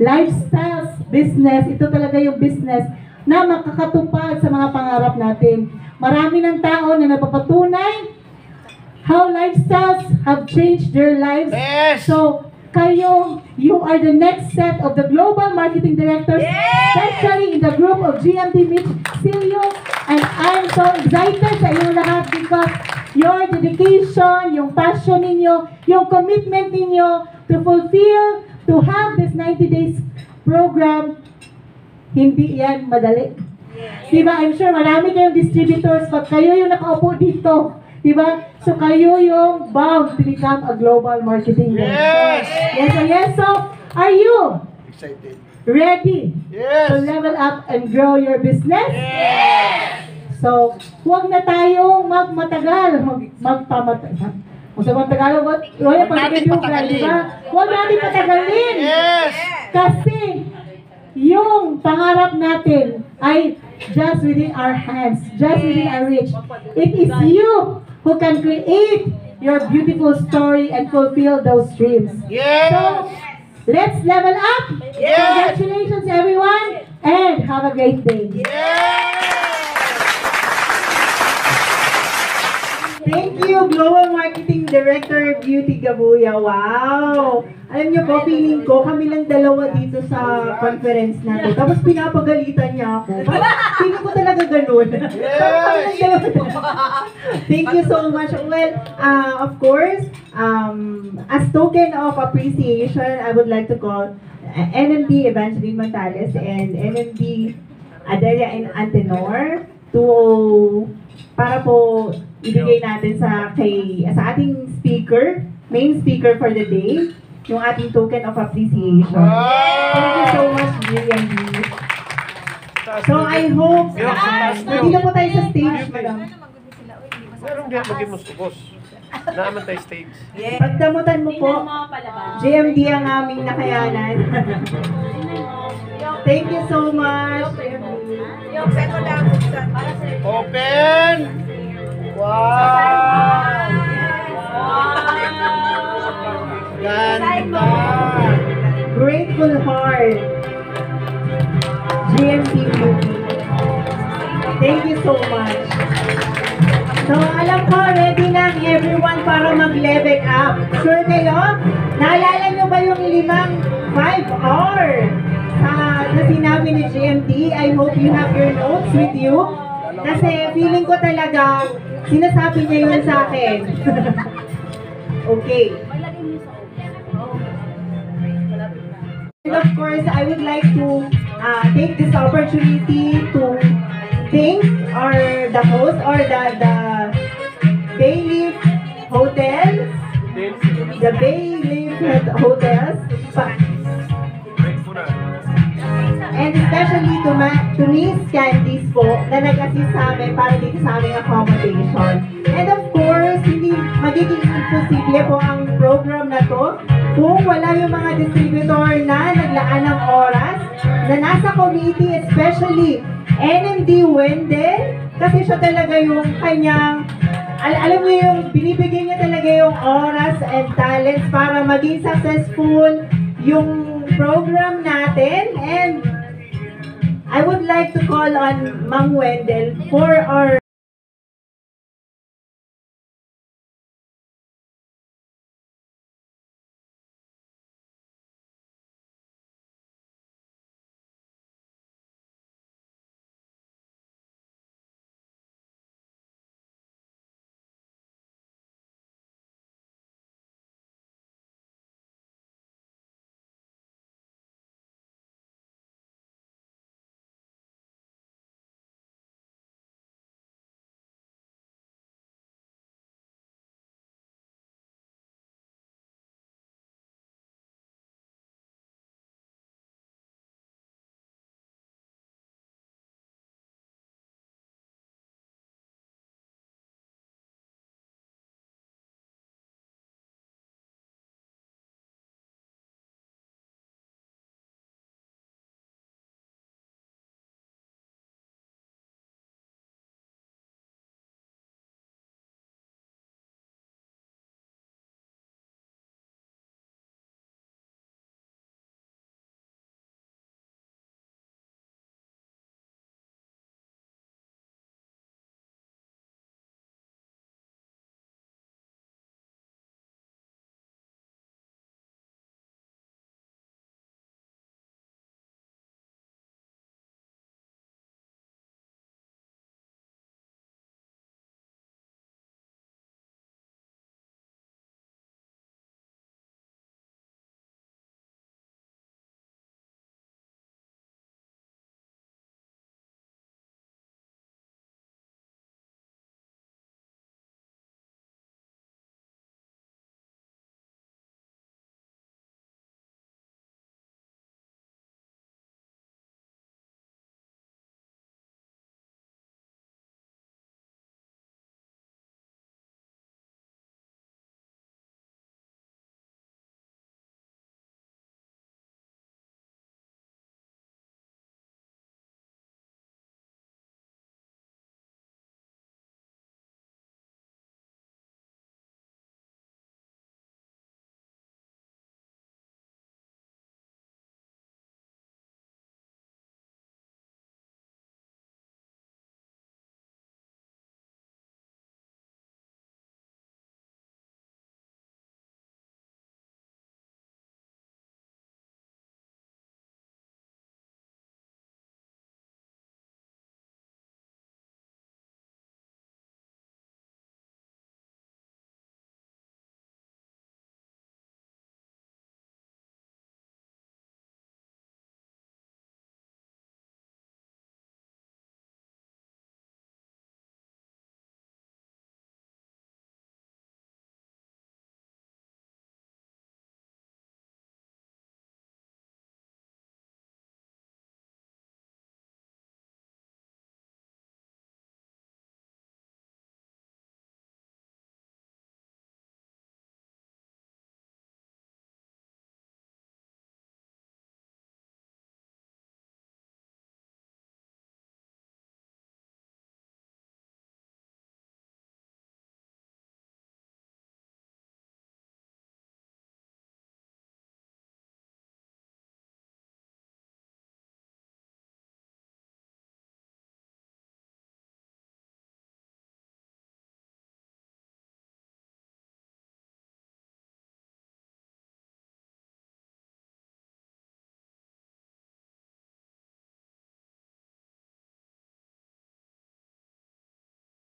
Lifestyles business, ito talaga yung business na makakatupad sa mga pangarap natin. Marami ng tao na napapatunay how Lifestyles have changed their lives.
Yes.
So, kayo, you are the next set of the global marketing directors, especially in the group of GMD Mitch Silio. And I'm so excited sa inyong lahat because your dedication, yung passion ninyo, yung commitment ninyo to fulfill, to have this 90 days program, hindi yan madali. Diba? I'm sure marami kayong distributors, pag kayo yung nakaupo dito, diba? So kayo yung bound to become a global marketing director. Yes. So, are you
Excited.
ready
Yes.
to level up and grow your business? So, huwag na tayong magmatagal, magpamatagal. Kung sa mga Tagalog, huwag
natin patagalin.
diba? Huwag natin patagalin.
Yes.
Kasi, yung pangarap natin ay just within our hands, just within our reach. It is you who can create your beautiful story and fulfill those dreams.
Yes.
So, Let's level up!
Yes!
Congratulations everyone! And have a great day!
Thank you, Global Marketing Director Beauty Gabuya. Wow! Alam niyo po, feeling ko, kami lang dalawa dito sa conference na to. Tapos pinapagalitan niya ako. Feeling ko talaga ganun. Thank you so much. Well, of course, as token of appreciation, I would like to call NMD Evangeline Montales and NMD Adelia and Antenor to para po ibigay natin sa ating speaker, main speaker for the day, yung ating token of appreciation. Thank you so much, GMD. So I hope nandito po tayo sa stage, madam.
Meron din maging mustukos. Naaman tayo stage.
Pagdamutan mo po, GMD ang aming nakayanan. Thank you so much.
Yung saan mo lang buksan?
Open! Wow! Ganda!
Grateful heart. GMD Beauty. Thank you so much. So, alam ko, ready na everyone para mag-level up. Sure kayo? Naalala nyo ba yung 5R na sinabi ni GMD? I hope you have your notes with you. Kasi feeling ko talaga, sinasabi niya yun sa akin. Okay. And of course, I would like to take this opportunity to thank the host or the Bayleaf Hotels, the Bayleaf Hotels, and especially to Miss Candice po na nag-assist sa amin para dito sa aming accommodation. And of course, hindi magiging imposible po ang program na to kung wala yung mga distributor na naglaan ng oras na nasa committee, especially NMD Wendell, kasi siya talaga yung kanyang, alam mo yung binibigyan niya talaga yung oras and talents para maging successful yung program natin. And I would like to call on Mang Wendell for our